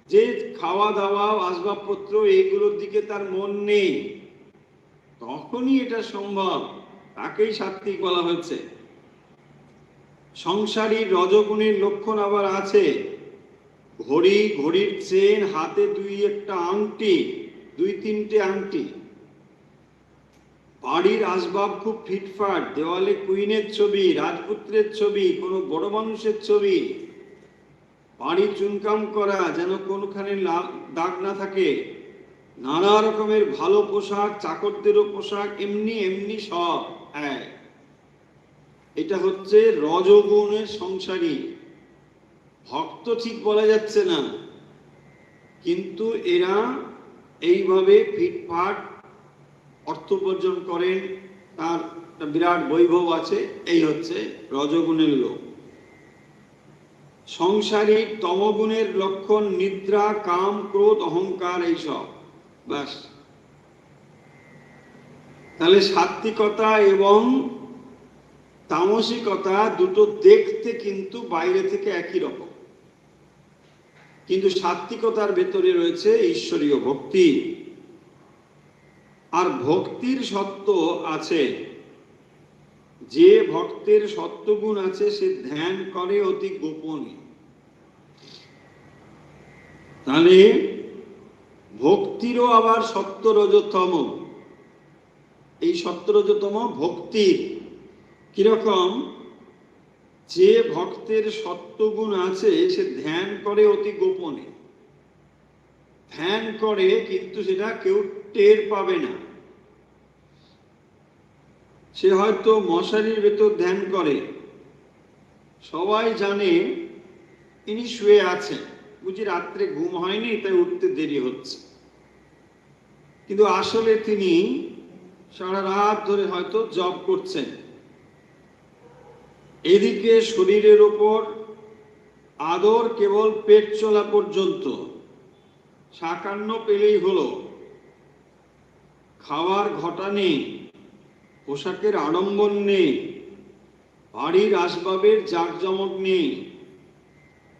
যে খাওয়া দাওয়া আসবাবপত্র এইগুলোর দিকে তার মন নেই, তখনই এটা সম্ভব, তাকেই সাত্ত্বিক বলা হয়েছে। সংসারী রজগুণের লক্ষণ আবার আছে, ঘড়ির চেন, হাতে একটা আংটি, 2-3টে আংটি, বাড়ির আসবাব খুব ফিটফাট, দেওয়ালে কুইনের ছবি, রাজপুত্রের ছবি, কোনো বড় মানুষের ছবি, বাড়ি চুনকাম করা যেন কোনখানে দাগ না থাকে, নানা রকমের ভালো পোশাক, চাকরদেরও পোশাক, এমনি এমনি সব। হ্যাঁ, এটা হচ্ছে রজগুণের সংসারী ভক্ত, ঠিক বলা যাচ্ছে না, কিন্তু এরা এইভাবে ফিটফাট অর্থ উপার্জন করেন, তার বিরাট বৈভব আছে, এই হচ্ছে রজগুণের লোক। সংসারী তমগুণের লক্ষণ নিদ্রা, কাম, ক্রোধ, অহংকার, এইসব। ব্যাস, তাহলে সাত্ত্বিকতা এবং তামসিকতা দুটো দেখতে কিন্তু বাইরে থেকে একই রকম, কিন্তু সাত্ত্বিকতার ভেতরে রয়েছে ঈশ্বরীয় ভক্তি। আর ভক্তির সত্য আছে, যে ভক্তের সত্যগুণ আছে সে ধ্যান করে অতি গোপনে। তাহলে ভক্তিরও আবার সত্য-রজতম, এই সত্য-রজতম ভক্তির কিরকম, যে ভক্তের সত্যগুণ আছে সে ধ্যান করে অতি গোপনে, ধ্যান করে কিন্তু সেটা কেউ টের পাবে না। সে হয়তো মশারির ভেতর ধ্যান করে, সবাই জানে ইনি শুয়ে আছেন, বুঝি রাত্রে ঘুম হয়নি তাই উঠতে দেরি হচ্ছে, কিন্তু আসলে তিনি সারা রাত ধরে হয়তো জব করছেন। এদিকে শরীরের ওপর আদর কেবল পেট চলা পর্যন্ত, সাকান্ন পেলেই হলো, খাওয়ার ঘটা নেই, পোশাকের আড়ম্বর নেই, বাড়ির আসবাবের জাঁকজমক নেই।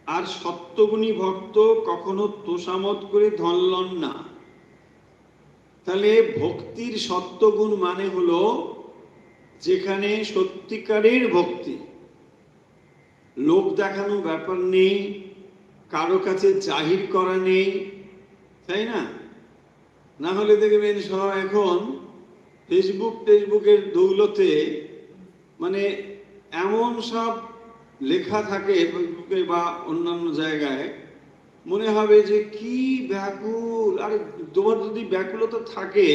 আর সত্যগুণী ভক্ত কখনো তোষামত করে ধন লন না। তাহলে ভক্তির সত্যগুণ মানে হলো যেখানে সত্যিকারের ভক্তি, লোক দেখানো ব্যাপার নেই, কারো কাছে জাহির করা নেই, তাই না? না হলে দেখবেন সব এখন ফেসবুকের দৌলতে মানে এমন সব লেখা থাকে ফেসবুকে বা অন্যান্য জায়গায়, মনে হবে যে কি ব্যাকুল। আরে তোমার যদি ব্যাকুলতা থাকে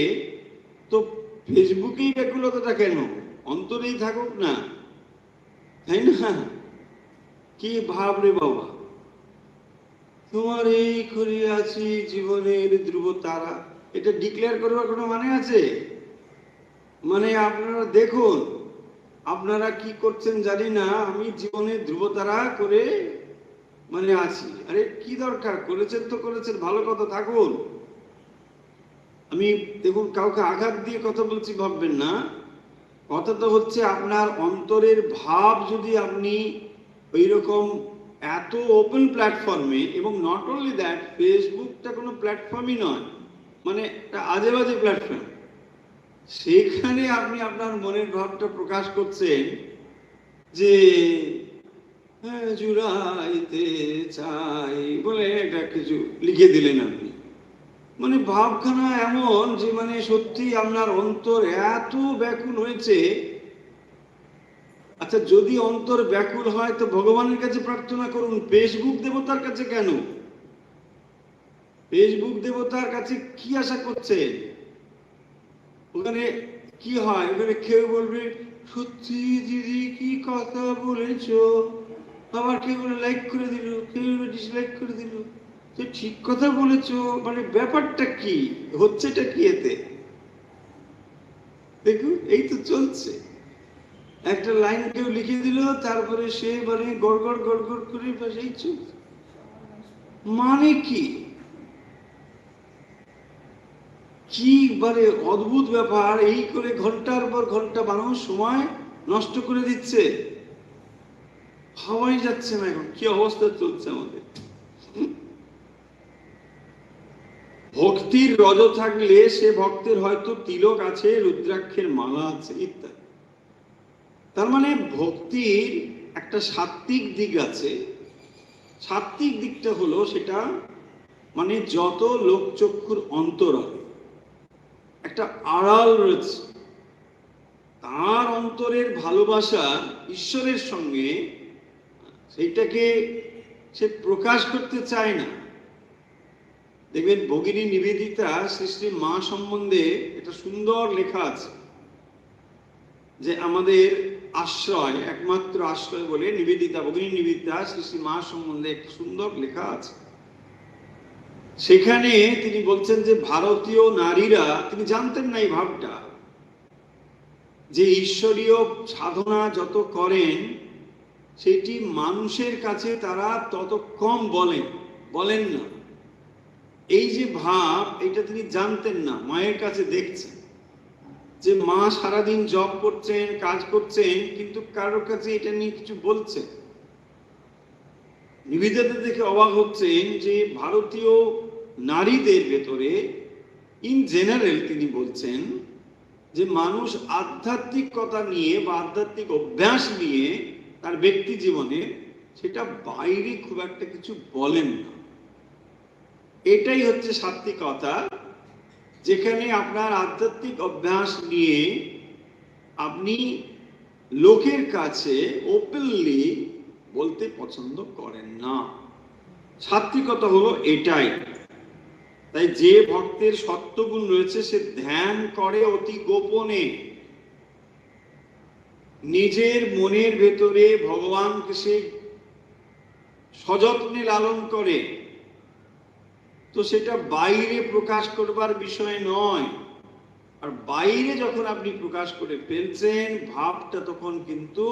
তো ফেসবুকেই ব্যাকুলতাটা কেন, অন্তরেই থাকুক না, তাই না? কি ভাব রে বাবা, তোমার এই করে আছি জীবনের ধ্রুব তারা, এটা ডিক্লেয়ার করবার কোনো মানে আছে? মানে আপনারা দেখুন, আপনারা কি করছেন জানি না, আমি জীবনের ধ্রুবতারা করে মানে আছি। আরে কি দরকার, করেছেন তো করেছেন, ভালো কথা, থাকুন। আমি দেখুন কাউকে আঘাত দিয়ে কথা বলছি ভাববেন না, কথা তো হচ্ছে আপনার অন্তরের ভাব যদি আপনি ওই রকম এত ওপেন প্ল্যাটফর্মে, এবং নট অনলি দ্যাট, ফেসবুকটা কোনো প্ল্যাটফর্মই নয়, মানে একটা আজে বাজে প্ল্যাটফর্ম, সেখানে আপনি আপনার মনের ভাবটা প্রকাশ করছেন যে হ্যাঁ, জুড়াইতে চাই বলে একটা কিছু লিখে দিলেন আপনি। মানে ভাবখানা এমন যে মানে সত্যি আপনার অন্তর এত ব্যাকুল হয়েছে। আচ্ছা, যদি অন্তর ব্যাকুল হয় তো ভগবানের কাছে প্রার্থনা করুন, ফেসবুক দেবতার কাছে কেন? ফেসবুক দেবতার কাছে কি আশা করছেন? ওখানে কি হয়? ওখানে কেউ বলবে সত্যি দিদি কি কথা বলেছো, আবার কেউ লাইক করে দিল, কেউ ডিসলাইক করে দিল। তো ঠিক কথা বলেছো মানে ব্যাপারটা কি হচ্ছেটা কি এতে? দেখুন, এই তো চলছে। একটা লাইন কেউ লিখে দিল, তারপরে সে মানে গড়গড় গড়গড় করে এই চলছে। মানে কি কি মানে অদ্ভুত ব্যাপার! এই করে ঘন্টার পর ঘন্টা মানুষ সময় নষ্ট করে দিচ্ছে, ভাবাই যাচ্ছে না এখন কি অবস্থা চলছে আমাদের। ভক্তির রজ থাকলে সে ভক্তের হয়তো তিলক আছে, রুদ্রাক্ষের মালা আছে ইত্যাদি। তার মানে ভক্তির একটা সাত্ত্বিক দিক আছে। সাত্ত্বিক দিকটা হলো সেটা মানে যত লোকচক্ষুর অন্তরাল একটা আড়াল রয়েছে, তার অন্তরের ভালোবাসা ঈশ্বরের সঙ্গে সেইটাকে সে প্রকাশ করতে চায় না। দেখবেন ভগিনী নিবেদিতা শ্রী শ্রী মা সম্বন্ধে একটা সুন্দর লেখা আছে, যে আমাদের আশ্রয়, একমাত্র আশ্রয় বলে নিবেদিতা, ভগিনী নিবেদিতা শ্রী শ্রী মা সম্বন্ধে একটা সুন্দর লেখা আছে। সেখানে তিনি বলছেন যে ভারতীয় নারীরা, তিনি জানতেন না এই ভাবটা, যে ঈশ্বরীয় সাধনা যত করেন সেটি মানুষের কাছে তারা তত কম বলেন না। এই যে ভাব, এটা তিনি জানতেন না। মায়ের কাছে দেখছেন যে মা সারাদিন জব করছেন, কাজ করছেন, কিন্তু কারোর কাছে এটা নিয়ে কিছু বলছেন। নিবেদিতা দেখে অবাক হচ্ছেন যে ভারতীয় নারীদের ভেতরে ইন জেনারেল তিনি বলছেন যে মানুষ আধ্যাত্মিকতা নিয়ে বা আধ্যাত্মিক অভ্যাস নিয়ে তার ব্যক্তি জীবনে সেটা বাইরে খুব একটা কিছু বলেন না। এটাই হচ্ছে সাত্ত্বিকতা, যেখানে আপনার আধ্যাত্মিক অভ্যাস নিয়ে আপনি লোকের কাছে ওপেনলি বলতে পছন্দ করেন না। সাত্ত্বিকতা হলো এটাই। তাই যে ভক্তের সত্যগুণ রয়েছে সে ধ্যান করে অতি গোপনে, নিজের মনের ভেতরে ভগবানকে সে সযত্নে লালন করে, তো সেটা বাইরে প্রকাশ করবার বিষয় নয়। আর বাইরে যখন আপনি প্রকাশ করে ফেলছেন, ভাবটা তখন কিন্তু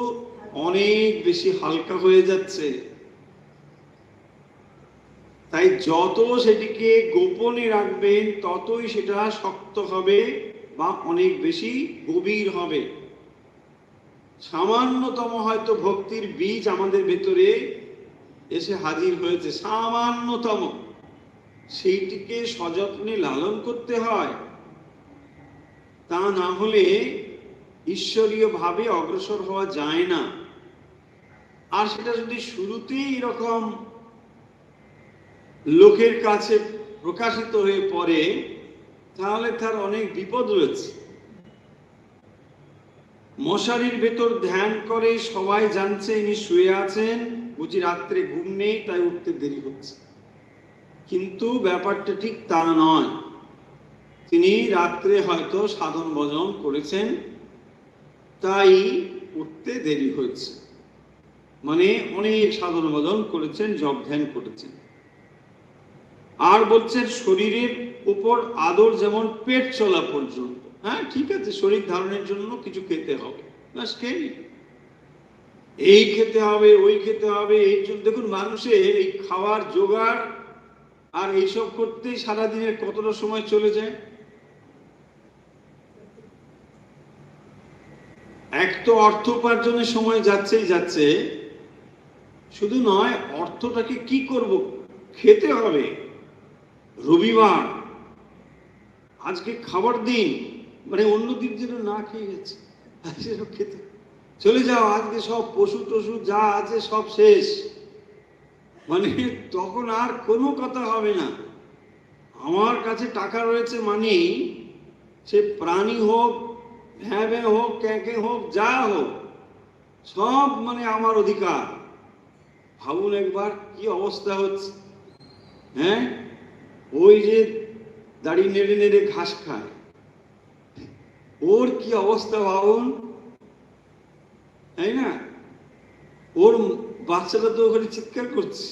অনেক বেশি হালকা হয়ে যাচ্ছে। তাই যত সেটিকে গোপনে রাখবেন ততই সেটা শক্ত হবে বা অনেক বেশি গভীর হবে। সামান্যতম হয়তো ভক্তির বীজ আমাদের ভেতরে এসে হাজির হয়েছে, সামান্যতম, সেইটিকে সযত্নে লালন করতে হয়। তা না হলে ঈশ্বরীয় ভাবে অগ্রসর হওয়া যায় না। আর সেটা যদি শুরুতেই এরকম লোকের কাছে প্রকাশিত হয়ে পড়ে, তাহলে তার অনেক বিপদ রয়েছে। মশারির ভেতর ধ্যান করে সবাই জানছে ইনি শুয়ে আছেন, বুঝি রাত্রে ঘুম নেই তাই উঠতে দেরি হচ্ছে, কিন্তু ব্যাপারটা ঠিক তা নয়। তিনি রাত্রে হয়তো সাধন ভজন করেছেন, তাই উঠতে দেরি হয়েছে, মানে অনেক সাধন ভজন করেছেন, জপ ধ্যান করেছেন। আর বলছেন শরীরের উপর আদর যেমন পেট চলা পর্যন্ত। হ্যাঁ, ঠিক আছে, শরীর ধারণের জন্য কিছু খেতে হবে, বাস খেয়ে নিন। এই খেতে হবে, ওই খেতে হবে, এই জন্য দেখুন মানুষের এই খাওয়ার জোগাড় আর এইসব করতেই সারাদিনের কতটা সময় চলে যায়। এক তো অর্থ উপার্জনের সময় যাচ্ছেই যাচ্ছে, শুধু নয় অর্থটাকে কি করব, খেতে হবে। রবিবার, আজকে খাবার দিন, মানে অন্য দিন যেন না খেয়ে গেছে, খেতে চলে যাও, আজকে সব পশু টশু যা আছে সব শেষ। মানে তখন আর কোনো কথা হবে না। আমার কাছে টাকা রয়েছে মানে সে প্রাণী হোক, ভ্যাঁ ভ্যাঁ হোক, ক্যাঁকে হোক, যা হোক, সব মানে আমার অধিকার। ভাবুন একবার কি অবস্থা হচ্ছে। হ্যাঁ, ওই যে দাড়ি নেড়ে নেড়ে ঘাস খায়, ওর কি অবস্থা ভাবুন, তাই না? ওর বাচ্চাটা তো ওখানে চিৎকার করছে,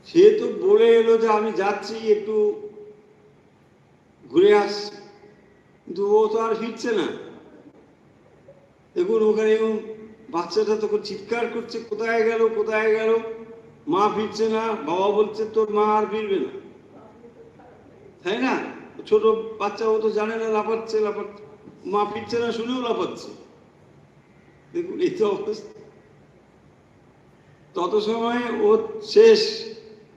সে তো বলে এলো যে আমি যাচ্ছি একটু ঘুরে আসছি, কিন্তু ও তো আর ফিরছে না। দেখুন ওখানে বাচ্চাটা তখন চিৎকার করছে, কোথায় গেল কোথায় গেল, মা ফিরছে না। বাবা বলছে তোর মা আর ফিরবে না, তাই না? ছোট বাচ্চা, ও তো জানে না, লাফাচ্ছে লাফাচ্ছে, মা ফিরছে না শুনেও লাফাচ্ছে। দেখুন এই তো অবস্থা। তত সময় ও শেষ,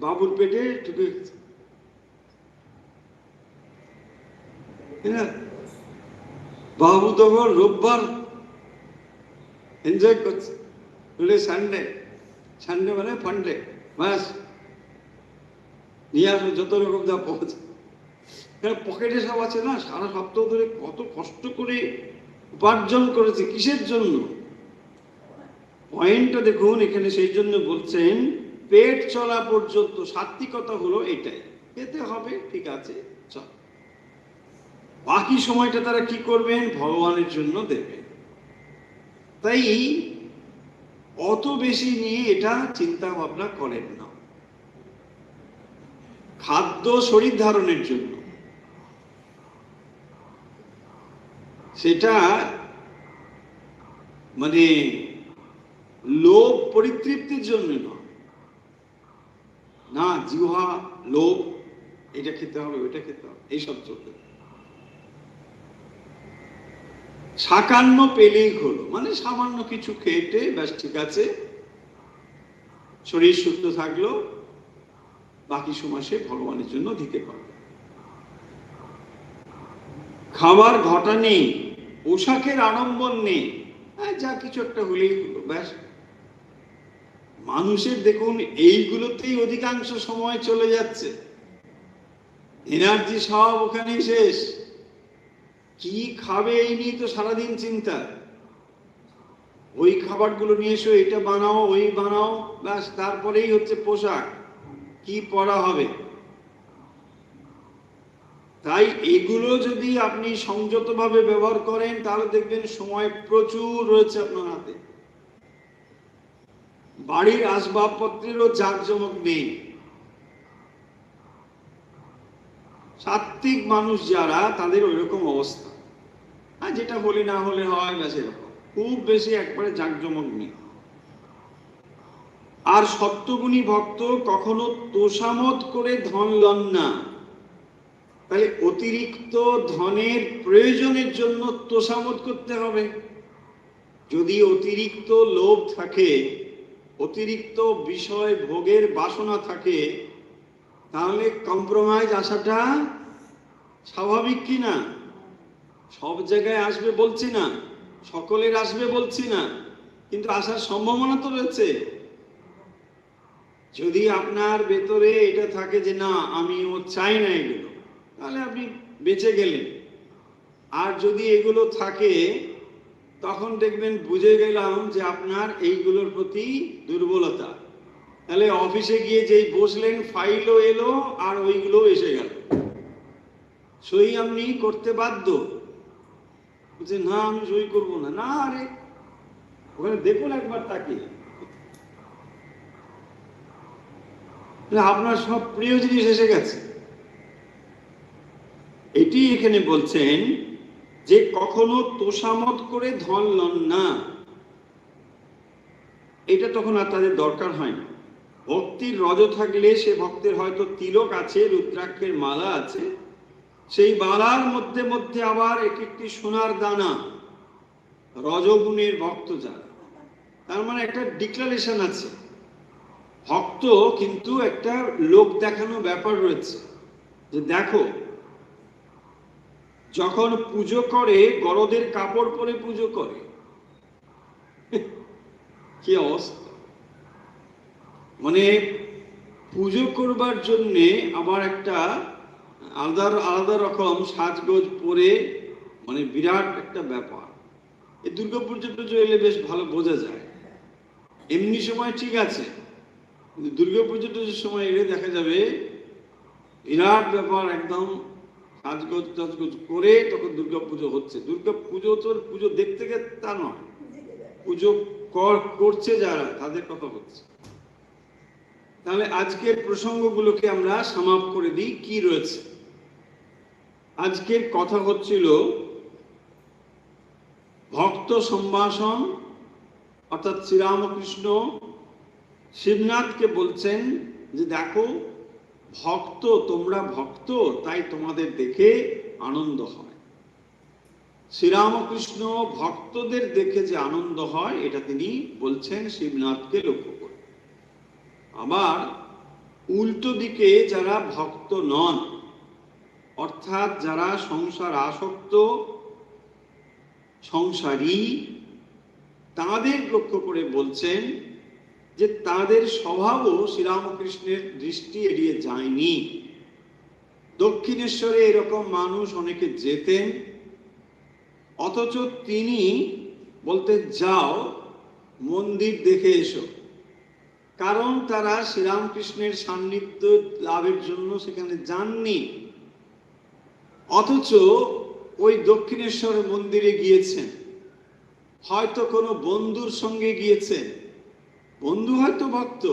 বাবুর পেটে ঢুকে গেছে। বাবু তখন রোববার এনজয় করছে, সানডে, সানডে মানে ফান্ডে, ব্যাস নিয়ে আসবে যত রকম যা পৌঁছে। পকেটে সব আছে না, সারা সপ্তাহ ধরে কত কষ্ট করে উপার্জন করেছে, কিসের জন্য? পয়েন্টটা দেখুন এখানে, সেই জন্য বলছেন পেট চলা পর্যন্ত সাত্বিকতা হলো এটাই, খেতে হবে, ঠিক আছে, চল। বাকি সময়টা তারা কি করবেন? ভগবানের জন্য দেবেন। তাই অত বেশি নিয়ে এটা চিন্তা ভাবনা করেন না। খাদ্য শরীর ধারণের জন্য, সেটা মানে লোভ পরিতৃপ্তির জন্য নয়। না জিহ্বা লোভ, এটা খেতে হবে ওইটা খেতে হবে, এইসব চলবে। সাকান্ন পেলেই হলো, মানে সামান্য কিছু খেটে ব্যাস ঠিক আছে, শরীর সুস্থ থাকলো, বাকি সময় সে ভগবানের জন্য দিতে পারবে। খাবার ঘটা নেই, পোশাকের আড়ম্বর নেই, যা কিছু একটা হলেই হলো, ব্যাস। মানুষের দেখুন এইগুলোতেই অধিকাংশ সময় চলে যাচ্ছে, এনার্জি সব ওখানেই শেষ। কি খাবে এই নিয়ে তো সারাদিন চিন্তা, ওই খাবারগুলো নিয়ে এসো, এটা বানাও ওই বানাও, ব্যাস। তারপরেই হচ্ছে পোশাক, কি পরা হবে। তাই এগুলো যদি আপনি সংযতভাবে ব্যবহার করেন তাহলে দেখবেন সময় প্রচুর রয়েছে আপনার হাতে। বাড়ির আসবাবপত্রেরও জাঁকজমক নেই। সাত্ত্বিক মানুষ যারা, তাদের ওইরকম অবস্থা, আর যেটা হলে না হলে হয়, ব্যাস এরকম, খুব বেশি একবারে জাঁকজমক নেই। আর সত্যগুণী ভক্ত কখনো তোষামত করে ধন লন না। তাহলে অতিরিক্ত ধনের প্রয়োজনের জন্য তোষামত করতে হবে। যদি অতিরিক্ত লোভ থাকে, অতিরিক্ত বিষয় ভোগের বাসনা থাকে, তাহলে কম্প্রোমাইজ আসাটা স্বাভাবিক কি না? সব জায়গায় আসবে বলছি না, সকলের আসবে বলছি না, কিন্তু আসার সম্ভাবনা তো রয়েছে। যদি আপনার ভেতরে এটা থাকে যে না আমি ও চাই না এগুলো, তাহলে আপনি বেঁচে গেলেন। আর যদি এগুলো থাকে, তখন দেখবেন বুঝে গেলাম যে আপনার এইগুলোর প্রতি দুর্বলতা। তাহলে অফিসে গিয়ে যেই বসলেন, ফাইলও এলো আর ওইগুলো এসে গেল, সই আপনি করতে বাধ্য। বলছে না আমি সই করবো না, না আরে ওখানে দেখুন একবার তাকে, আপনার সব প্রিয় জিনিস এসে গেছে। এটি এখানে বলছেন যে কখনো তোষামত করে ধন লন না, এটা তখন আর তাদের দরকার হয় না। ভক্তির রজ থাকলে, সে ভক্তের হয়তো তিলক আছে, রুদ্রাক্ষের মালা আছে, সেই মালার মধ্যে মধ্যে আবার এক একটি সোনার দানা। রজগুণের ভক্ত যারা, তার মানে একটা ডিক্লারেশন আছে, ভক্ত কিন্তু একটা লোক দেখানো ব্যাপার রয়েছে, যে দেখো যখন পুজো করে গরদের কাপড় পরে পুজো করে, কি অবস্থা! মানে পুজো করবার জন্যে আবার একটা আলাদা আলাদা রকম সাজগোজ পরে, মানে বিরাট একটা ব্যাপার। এই দুর্গাপুজো টুজো এলে বেশ ভালো বোঝা যায়। এমনি সময় ঠিক আছে, কিন্তু দুর্গাপুজো টুজোর সময় এলে দেখা যাবে বিরাট ব্যাপার, একদম সাজগোজ টাজগোজ করে তখন দুর্গাপুজো হচ্ছে। দুর্গাপুজো তো পুজো দেখতে গেছে তা নয়, পুজো করছে যারা তাদের কথা হচ্ছে। তাহলে আজকের প্রসঙ্গগুলোকে আমরা সমাপ করে দিই, কি রয়েছে। আজকের কথা হচ্ছিল ভক্ত সম্ভাষণ, অর্থাৎ শ্রীরামকৃষ্ণ শিবনাথকে বলছেন যে দেখো ভক্ত, তোমরা ভক্ত, তাই তোমাদের দেখে আনন্দ হয়। শ্রীরামকৃষ্ণ ভক্তদের দেখে যে আনন্দ হয় এটা তিনি বলছেন শিবনাথকে লক্ষ্য করে। আবার উল্টো দিকে যারা ভক্ত নন, অর্থাৎ যারা সংসার আসক্ত, সংসারী, তাদের লক্ষ্য করে বলছেন যে তাদের স্বভাবও শ্রীরামকৃষ্ণের দৃষ্টি এড়িয়ে যায়নি। দক্ষিণেশ্বরে এরকম মানুষ অনেকে যেতেন, অথচ তিনি বলতেন যাও মন্দির দেখে এসো, কারণ তারা শ্রীরামকৃষ্ণের সান্নিধ্য লাভের জন্য সেখানে যাননি। অথচ ওই দক্ষিণেশ্বর মন্দিরে গিয়েছেন, হয়তো কোনো বন্ধুর সঙ্গে গিয়েছেন, বন্ধু হয়তো ভক্ত,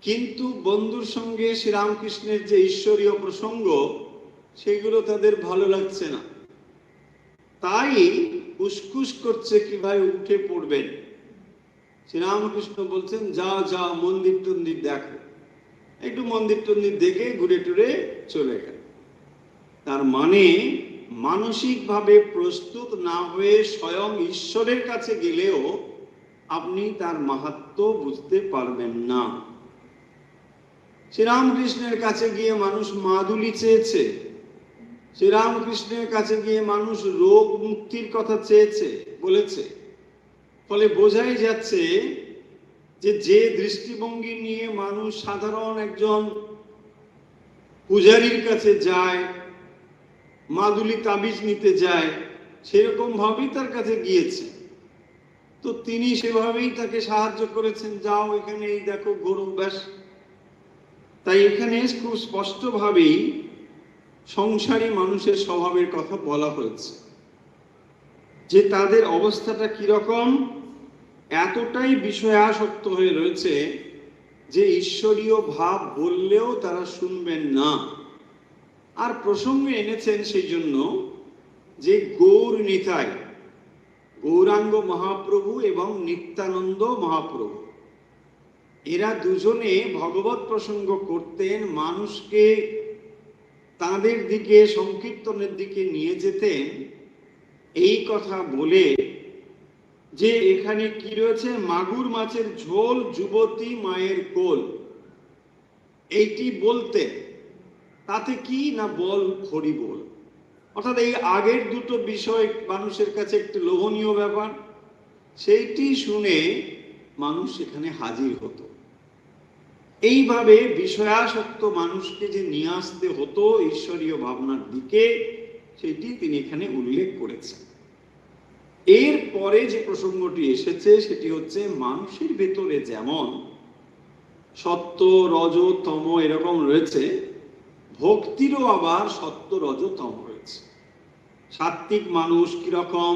কিন্তু বন্ধুর সঙ্গে শ্রীরামকৃষ্ণের যে ঈশ্বরীয় প্রসঙ্গ সেগুলো তাদের ভালো লাগছে না, তাই উসকুস করছে কিভাবে উঠে পড়বেন। শ্রীরামকৃষ্ণ বলছেন যাও যাও মন্দির টন্দির দেখো, একটু মন্দির টন্দির দেখে ঘুরে টুরে চলে গেল। তার মানে মানসিকভাবে প্রস্তুত না হয়ে স্বয়ং ঈশ্বরের কাছে গেলেও আপনি তার মাহাত্ম্য বুঝতে পারবেন না। শ্রীরামকৃষ্ণের কাছে গিয়ে মানুষ মাদুলি চেয়েছে, শ্রীরামকৃষ্ণের কাছে গিয়ে মানুষ রোগ মুক্তির কথা চেয়েছে, বলেছে। ফলে বোঝাই যাচ্ছে যে দৃষ্টিভঙ্গি নিয়ে মানুষ সাধারণ একজন পূজারীর কাছে যায়, মাদুলি তাবিজ নিতে যায়, সেরকম ভাবেই তার কাছে গিয়েছে। তো তিনি সেভাবেই তাকে সাহায্য করেছেন, যাও এখানে এই দেখো গরু, ব্যাস। তাই এখানে খুব স্পষ্টভাবেই সংসারী মানুষের স্বভাবের কথা বলা হয়েছে, যে তাদের অবস্থাটা কিরকম, এতটাই বিষয়াসক্ত হয়ে রয়েছে যে ঈশ্বরীয় ভাব বললেও তারা শুনবেন না। আর প্রসঙ্গে এনেছেন সেই জন্য যে গৌর নিতাই, গৌরাঙ্গ মহাপ্রভু এবং নিত্যানন্দ মহাপ্রভু, এরা দুজনে ভগবত প্রসঙ্গ করতেন, মানুষকে তাদের দিকে সংকীর্তনের দিকে নিয়ে যেতেন, এই কথা বলে যে এখানে কি রয়েছে, মাগুর মাছের ঝোল, যুবতী মায়ের কোল, এইটি বলতে তাতে কি না বল হরি বল। অর্থাৎ এই আগের দুটো বিষয় মানুষের কাছে একটু লোভনীয় ব্যাপার, সেইটি শুনে মানুষ সেখানে হাজির হতো। এইভাবে বিষয়াসক্ত মানুষকে যে নিয়ে আসতে হতো ঈশ্বরীয় ভাবনার দিকে, সেটি তিনি এখানে উল্লেখ করেছেন। এর পরে যে প্রসঙ্গটি এসেছে সেটি হচ্ছে মানুষের ভেতরে যেমন সত্য রজ তম এরকম রয়েছে, ভক্তিরও আবার সত্য রজ তম রয়েছে। সাত্ত্বিক মানুষ কিরকম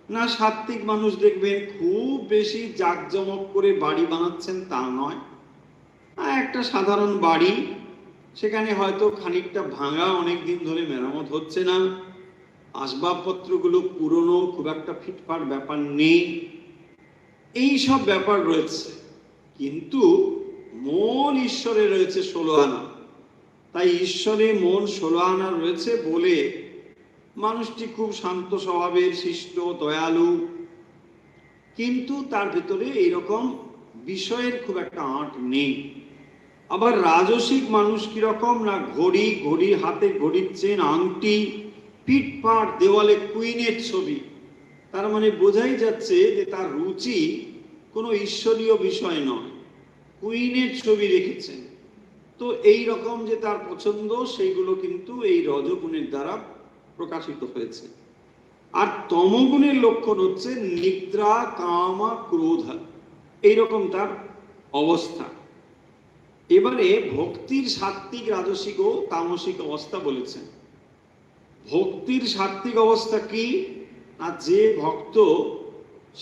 না, সাত্ত্বিক মানুষ দেখবেন খুব বেশি জাঁকজমক করে বাড়ি বানাচ্ছেন তা নয়, একটা সাধারণ বাড়ি, সেখানে হয়তো খানিকটা ভাঙা, অনেকদিন ধরে মেরামত হচ্ছে না, আসবাবপত্রগুলো পুরনো, খুব একটা ফিটফাট ব্যাপার নেই, এই সব ব্যাপার রয়েছে, কিন্তু মন ঈশ্বরে রয়েছে 16 আনা। তাই ঈশ্বরে মন 16 আনা রয়েছে বলে মানুষটি খুব শান্ত স্বভাবের, শিষ্ট, দয়ালু, কিন্তু তার ভিতরে এইরকম বিষয়ের খুব একটা আঁট নেই। আবার রাজসিক মানুষ কিরকম না, ঘড়ি, হাতে ঘড়ির চেন, আংটি, পিঠপাট, দেওয়ালে কুইনের ছবি, তার মানে বোঝাই যাচ্ছে যে তার রুচি কোনো ঈশ্বরীয় বিষয় নয়, কুইনের ছবি রেখেছেন। তো এই রকম যে তার পছন্দ, সেইগুলো কিন্তু এই রজগুণের দ্বারা প্রকাশিত হয়েছে। আর তমগুণের লক্ষণ হচ্ছে নিদ্রা, কামা, ক্রোধ, এইরকম তার অবস্থা। এবারে ভক্তির সাত্ত্বিক, রাজসিক ও তামসিক অবস্থা বলেছেন। ভক্তির সাত্ত্বিক অবস্থা কি না, যে ভক্ত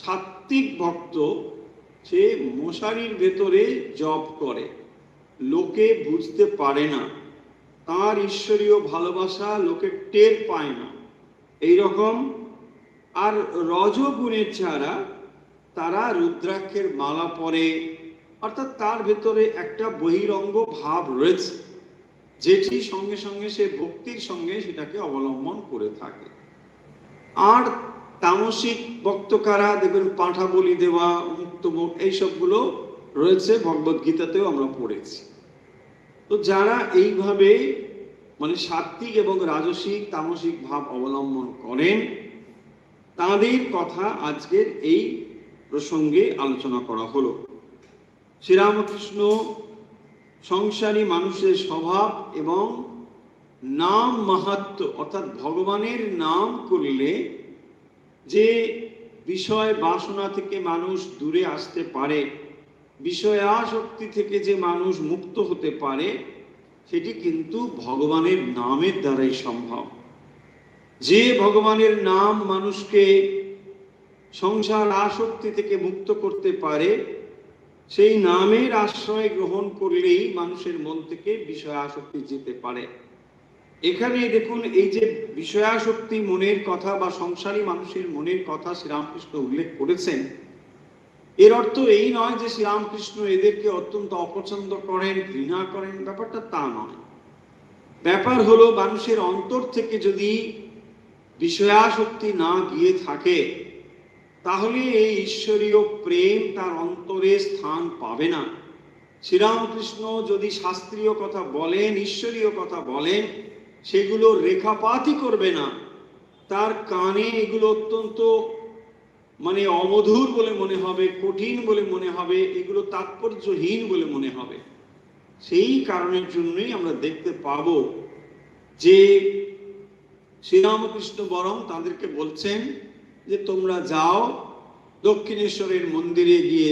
সাত্ত্বিক ভক্ত, সে মশারির ভেতরে জপ করে, লোকে বুঝতে পারে না, তার ঈশ্বরীয় ভালোবাসা লোকে টের পায় না, এই রকম। আর রজগুণের ছাড়া তারা রুদ্রাক্ষের মালা পরে, অর্থাৎ তার ভেতরে একটা বহিরঙ্গ ভাব রয়েছে, যেটি সঙ্গে সঙ্গে সে ভক্তির সঙ্গে সেটাকে অবলম্বন করে থাকে। আর তামসিক ভক্ত কারা, দেখবেন পাঁঠা বলি দেওয়া, মুক্ত মুখ, এইসবগুলো রয়েছে, ভগবদ গীতাতেও আমরা পড়েছি। তো যারা এইভাবে মানে সাত্ত্বিক এবং রাজসিক তামসিক ভাব অবলম্বন করেন, তাদের কথা আজকের এই প্রসঙ্গে আলোচনা করা হলো। শ্রীরামকৃষ্ণ সংসারী মানুষের স্বভাব এবং নাম মাহাত্ম্য, অর্থাৎ ভগবানের নাম করলে যে বিষয় বাসনা থেকে মানুষ দূরে আসতে পারে, বিষয়াসক্তি থেকে যে মানুষ মুক্ত হতে পারে, সেটি কিন্তু ভগবানের নামের দ্বারাই সম্ভব। যে ভগবানের নাম মানুষকে সংসার আসক্তি থেকে মুক্ত করতে পারে, সেই নামের আশ্রয় গ্রহণ করলেই মানুষের মন থেকে বিষয় আসক্তি যেতে পারে। এখানে দেখুন, এই যে বিষয়াসক্তি মনের কথা বা সংসারী মানুষের মনের কথা শ্রীরামকৃষ্ণ উল্লেখ করেছেন, এর অর্থ এই নয় যে শ্রীরামকৃষ্ণ এদেরকে অত্যন্ত অপছন্দ করেন, ঘৃণা করেন, ব্যাপারটা তা নয়। ব্যাপার হলো, মানুষের অন্তর থেকে যদি বিষয়াসক্তি না গিয়ে থাকে, তাহলে এই ঈশ্বরীয় প্রেম তার অন্তরে স্থান পাবে না। শ্রীরামকৃষ্ণ যদি শাস্ত্রীয় কথা বলেন, ঈশ্বরীয় কথা বলেন, সেগুলো রেখাপাতই করবে না। তার কানে এগুলো অত্যন্ত মানে অমধুর বলে মনে হবে, কঠিন বলে মনে হবে, এগুলো তাৎপর্যহীন বলে মনে হবে। সেই কারণের জন্যই আমরা দেখতে পাব যে শ্রীরামকৃষ্ণ বরং তাদেরকে বলছেন যে তোমরা যাও দক্ষিণেশ্বরের মন্দিরে গিয়ে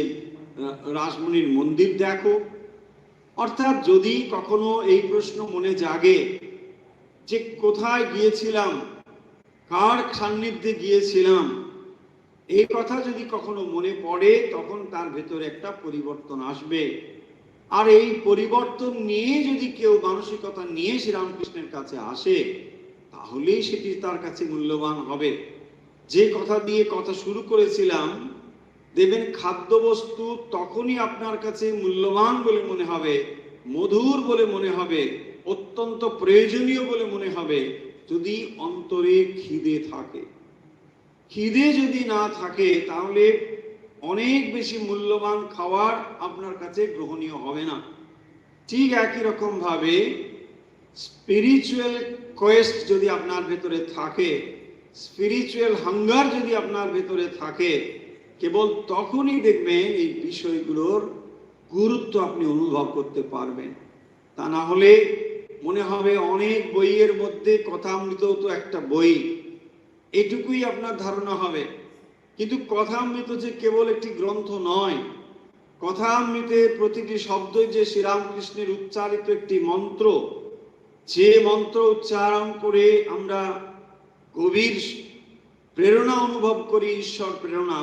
রাসমণির মন্দির দেখো। অর্থাৎ যদি কখনো এই প্রশ্ন মনে জাগে যে কোথায় গিয়েছিলাম, কার সান্নিধ্যে গিয়েছিলাম, এই কথা যদি কখনো মনে পড়ে, তখন তার ভেতরে একটা পরিবর্তন আসবে। আর এই পরিবর্তন নিয়ে যদি কেউ মানসিকতা নিয়ে শ্রীরামকৃষ্ণের কাছে আসে, তাহলেই সেটি তার কাছে মূল্যবান হবে। যে কথা দিয়ে কথা শুরু করেছিলাম, দেবেন খাদ্যবস্তু তখনই আপনার কাছে মূল্যবান বলে মনে হবে, মধুর বলে মনে হবে, অত্যন্ত প্রয়োজনীয় বলে মনে হবে, যদি অন্তরে খিদে থাকে। খিদে যদি না থাকে, তাহলে অনেক বেশি মূল্যবান খাবার আপনার কাছে গ্রহণীয় হবে না। ঠিক একই রকম ভাবে স্পিরিচুয়াল কোয়েস্ট যদি আপনার ভেতরে থাকে, স্পিরিচুয়াল হাঙ্গার যদি আপনার ভেতরে থাকে, কেবল তখনই দেখবেন এই বিষয়গুলোর গুরুত্ব আপনি অনুভব করতে পারবেন। তা না হলে মনে হবে অনেক বইয়ের মধ্যে কথামৃত তো একটা বই, এটুকুই আপনার ধারণা হবে। কিন্তু কথামৃত যে কেবল একটি গ্রন্থ নয়, কথামৃতের প্রতিটি শব্দই যে শ্রীরামকৃষ্ণের উচ্চারিত একটি মন্ত্র, যে মন্ত্র উচ্চারণ করে আমরা গভীর প্রেরণা অনুভব করি, ঈশ্বর প্রেরণা।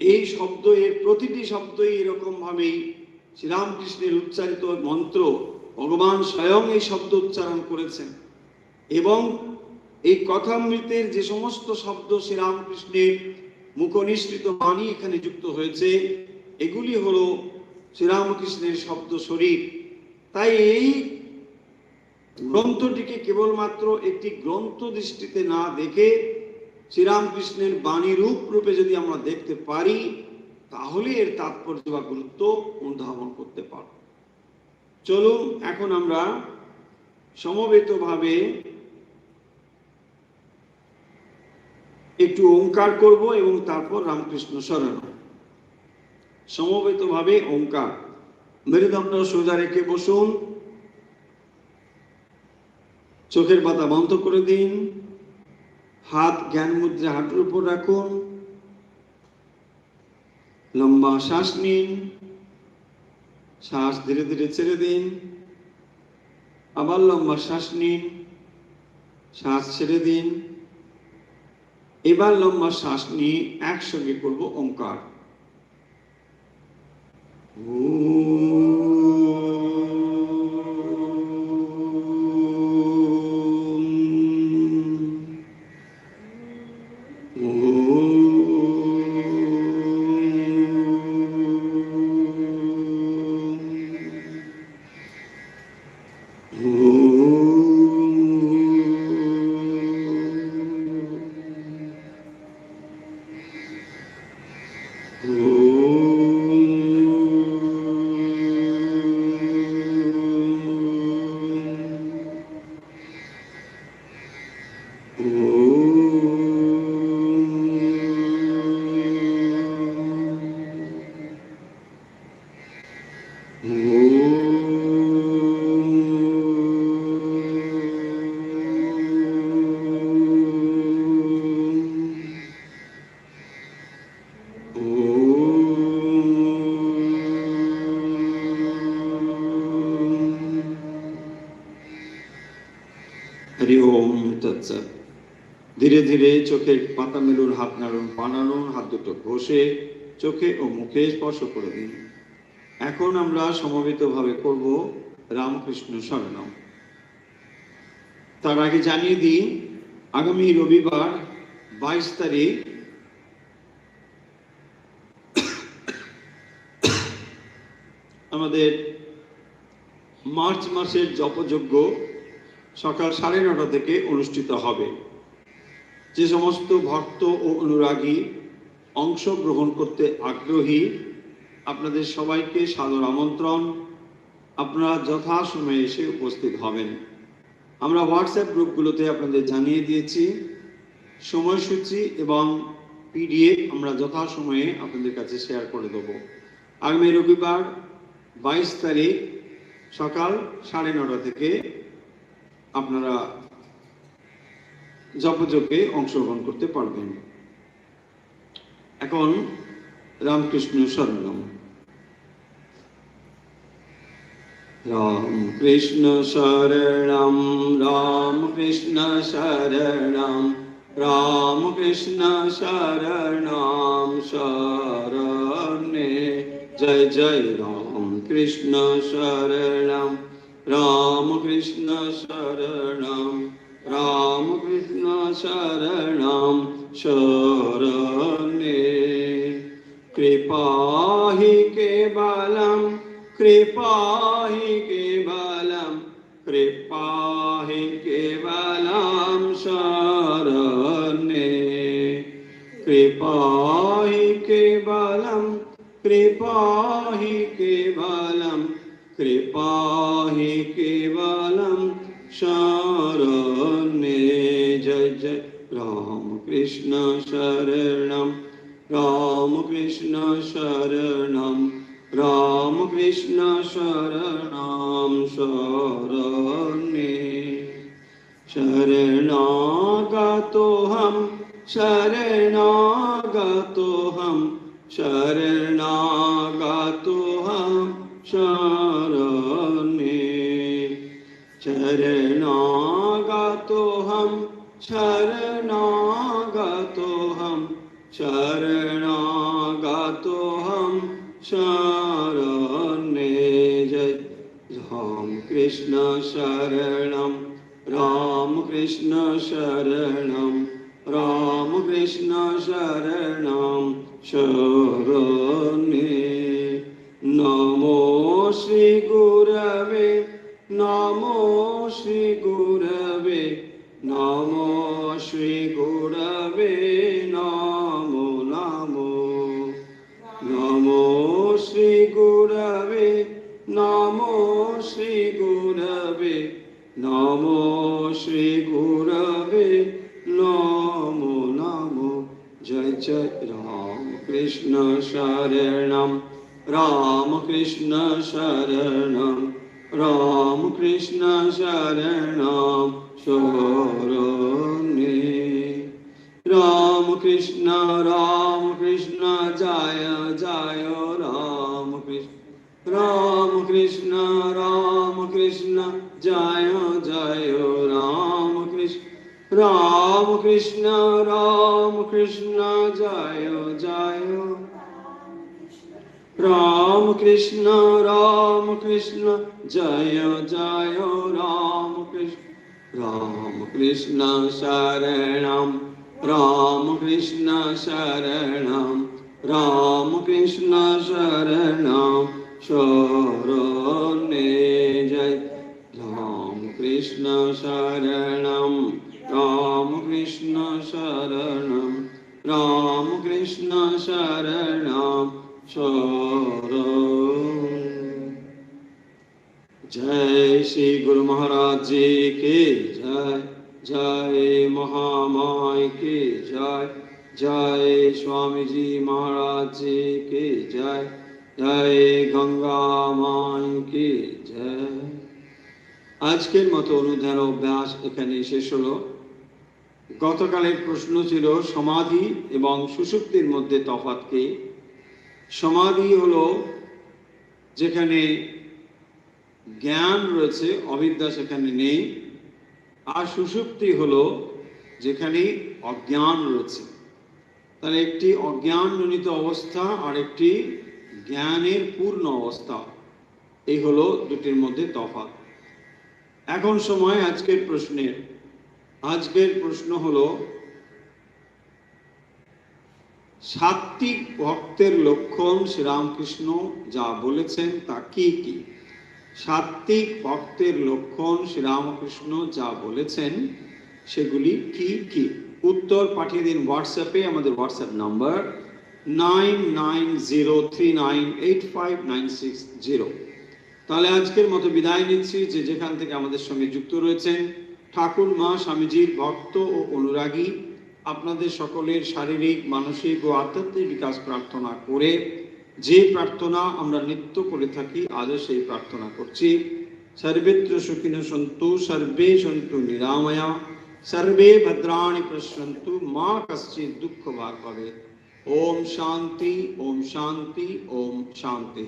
এই শব্দ, এর প্রতিটি শব্দই এরকম ভাবেই শ্রীরামকৃষ্ণের উচ্চারিত মন্ত্র, ভগবান স্বয়ং এই শব্দ উচ্চারণ করেছেন। এবং এই কথামৃতের যে সমস্ত শব্দ শ্রীরামকৃষ্ণের মুখনিসৃত বাণী এখানে যুক্ত হয়েছে, এগুলি হলো শ্রীরামকৃষ্ণের শব্দ শরীর। তাই এই গ্রন্থটিকে কেবলমাত্র একটি গ্রন্থ দৃষ্টিতে না দেখে শ্রীরামকৃষ্ণের বাণী রূপে যদি আমরা দেখতে পারি, তাহলে এর তাৎপর্য বা গুরুত্ব অনুধাবন করতে পারব। চলুন এখন আমরা সমবেতভাবে একটু ওঙ্কার করব এবং তারপর রামকৃষ্ণ শরণ। সমবেতভাবে ওঙ্কার। মেরুদণ্ড সোজা রেখে বসুন, চোখের পাতা বন্ধ করে দিন, হাত জ্ঞান মুদ্রা হাঁটুর উপর রাখুন, লম্বা শ্বাস নিন, শ্বাস ধীরে ধীরে ছেড়ে দিন, আবার লম্বা শ্বাস নিন, শ্বাস ছেড়ে দিন। এবার লম্বা শ্বাস নিয়ে একসঙ্গে করব ওঙ্কার। হরি ওম তৎসৎ। ধীরে ধীরে চোখের পাতা মেলুন, হাত নাড়ুন, পা নাড়ুন, হাত দুটো ঘষে চোখে ও মুখে স্পর্শ করে দিন। এখন আমরা সমবেতভাবে করব রামকৃষ্ণ শরণম। তার আগে জানিয়ে দিই, আগামী রবিবার 22 তারিখ আমাদের মার্চ মাসের জপযজ্ঞ সকাল 9:30 থেকে অনুষ্ঠিত হবে। যে সমস্ত ভক্ত ও অনুরাগী অংশগ্রহণ করতে আগ্রহী, আপনাদের সবাইকে সাদর আমন্ত্রণ। আপনারা যথাসময়ে এসে উপস্থিত হবেন। আমরা হোয়াটসঅ্যাপ গ্রুপগুলোতে আপনাদের জানিয়ে দিয়েছি সময়সূচি এবং পিডিএফ আমরা যথাসময়ে আপনাদের কাছে শেয়ার করে দেব। আগামী রবিবার 22 তারিখ সকাল 9:30 থেকে আপনারা জপযজ্ঞে অংশগ্রহণ করতে পারবেন। এখন রামকৃষ্ণ শরণম। রাম কৃষ্ণ শরণম, রাম কৃষ্ণ শরণম, রাম কৃষ্ণ শরণম শরণে। জয় জয় রাম কৃষ্ণ শরণম, রাম কৃষ্ণ শরণম, রাম কৃষ্ণ শরণম শরণে। কৃপা হি কেবলম, কৃপা হি কেবলম, কৃপা হি কেবলম শরণে। কৃপা হি কেবলম, কৃপা হি কেবলম, কৃপা হি কেবলম শরণে। জয় জয় রাম কৃষ্ণ শরণম, রাম কৃষ্ণ শরণম, রাম কৃষ্ণ শরণম শরণে। শরণাগতোহম, শরণাগতোহম, শরণাগতোহম শরণে। শরণাগতোহম, শরণাগতোহম, শরণাগতোহম শরণে। জয় রাম কৃষ্ণ শরণম, রাম কৃষ্ণ শরণম, রাম কৃষ্ণ শরণম শরণে। নমো শ্রী গুরবে, নমো শ্রী গুরবে, নমো শ্রী গুরবে নমো নমো। নমো শ্রী গুরবে, নমো শ্রী গুরবে, নমো শ্রী গুরবে নমো নমো। जय जय राम कृष्ण शरणम राम कृष्ण शरणम राम कृष्ण शरणम शरणे राम कृष्ण जय जय राम कृष्ण जय जय राम कृष्ण जय जय राम कृष्ण जय जय राम कृष्ण शरणम राम कृष्ण शरणम राम कृष्ण शरणम शरणे जय राम कृष्ण शरणम राम कृष्ण शरणम राम कृष्ण शरणम शरण। जय श्री गुरु महाराज जी की जय। जय महामाई की जय। जय स्वामी जी महाराज जी की जय। जय गंगा माई की जय। আজকের মতো অনুধ্যান অভ্যাস এখানে শেষ হলো। গতকালের প্রশ্ন ছিল সমাধি এবং সুষুপ্তির মধ্যে তফাৎ কি। সমাধি হলো যেখানে জ্ঞান রয়েছে, অবিদ্যা সেখানে নেই। আর সুষুপ্তি হলো যেখানে অজ্ঞান রয়েছে। তাহলে একটি অজ্ঞানজনিত অবস্থা আর একটি জ্ঞানের পূর্ণ অবস্থা, এই হলো দুটির মধ্যে তফাৎ। এখন সময় আজকের প্রশ্নের। আজকের প্রশ্ন হলো সাত্ত্বিক ভক্তের লক্ষণ শ্রীরামকৃষ্ণ যা বলেছেন তা কি কি। সাত্ত্বিক ভক্তের লক্ষণ শ্রীরামকৃষ্ণ যা বলেছেন সেগুলি কি কি। উত্তর পাঠিয়ে দিন হোয়াটসঅ্যাপে, আমাদের হোয়াটসঅ্যাপ নাম্বার 9903985960। তাহলে আজকের মতো বিদায় নিচ্ছি। যে যেখান থেকে আমাদের সঙ্গে যুক্ত রয়েছেন ঠাকুর মা স্বামীজির ভক্ত ও অনুরাগী, আপনাদের সকলের শারীরিক, মানসিক ও আধ্যাত্মিক বিকাশ প্রার্থনা করে যে প্রার্থনা আমরা নিত্য করে থাকি, আজও সেই প্রার্থনা করছি। সর্বেত্র সুখিনো সন্তু, সর্বে সন্তু নিরাময়া, সর্বে ভদ্রাণি পশ্যন্তু, মা কশ্চিৎ দুঃখ ভাগ ভবেৎ। ওম শান্তি, ওম শান্তি, ওম শান্তি।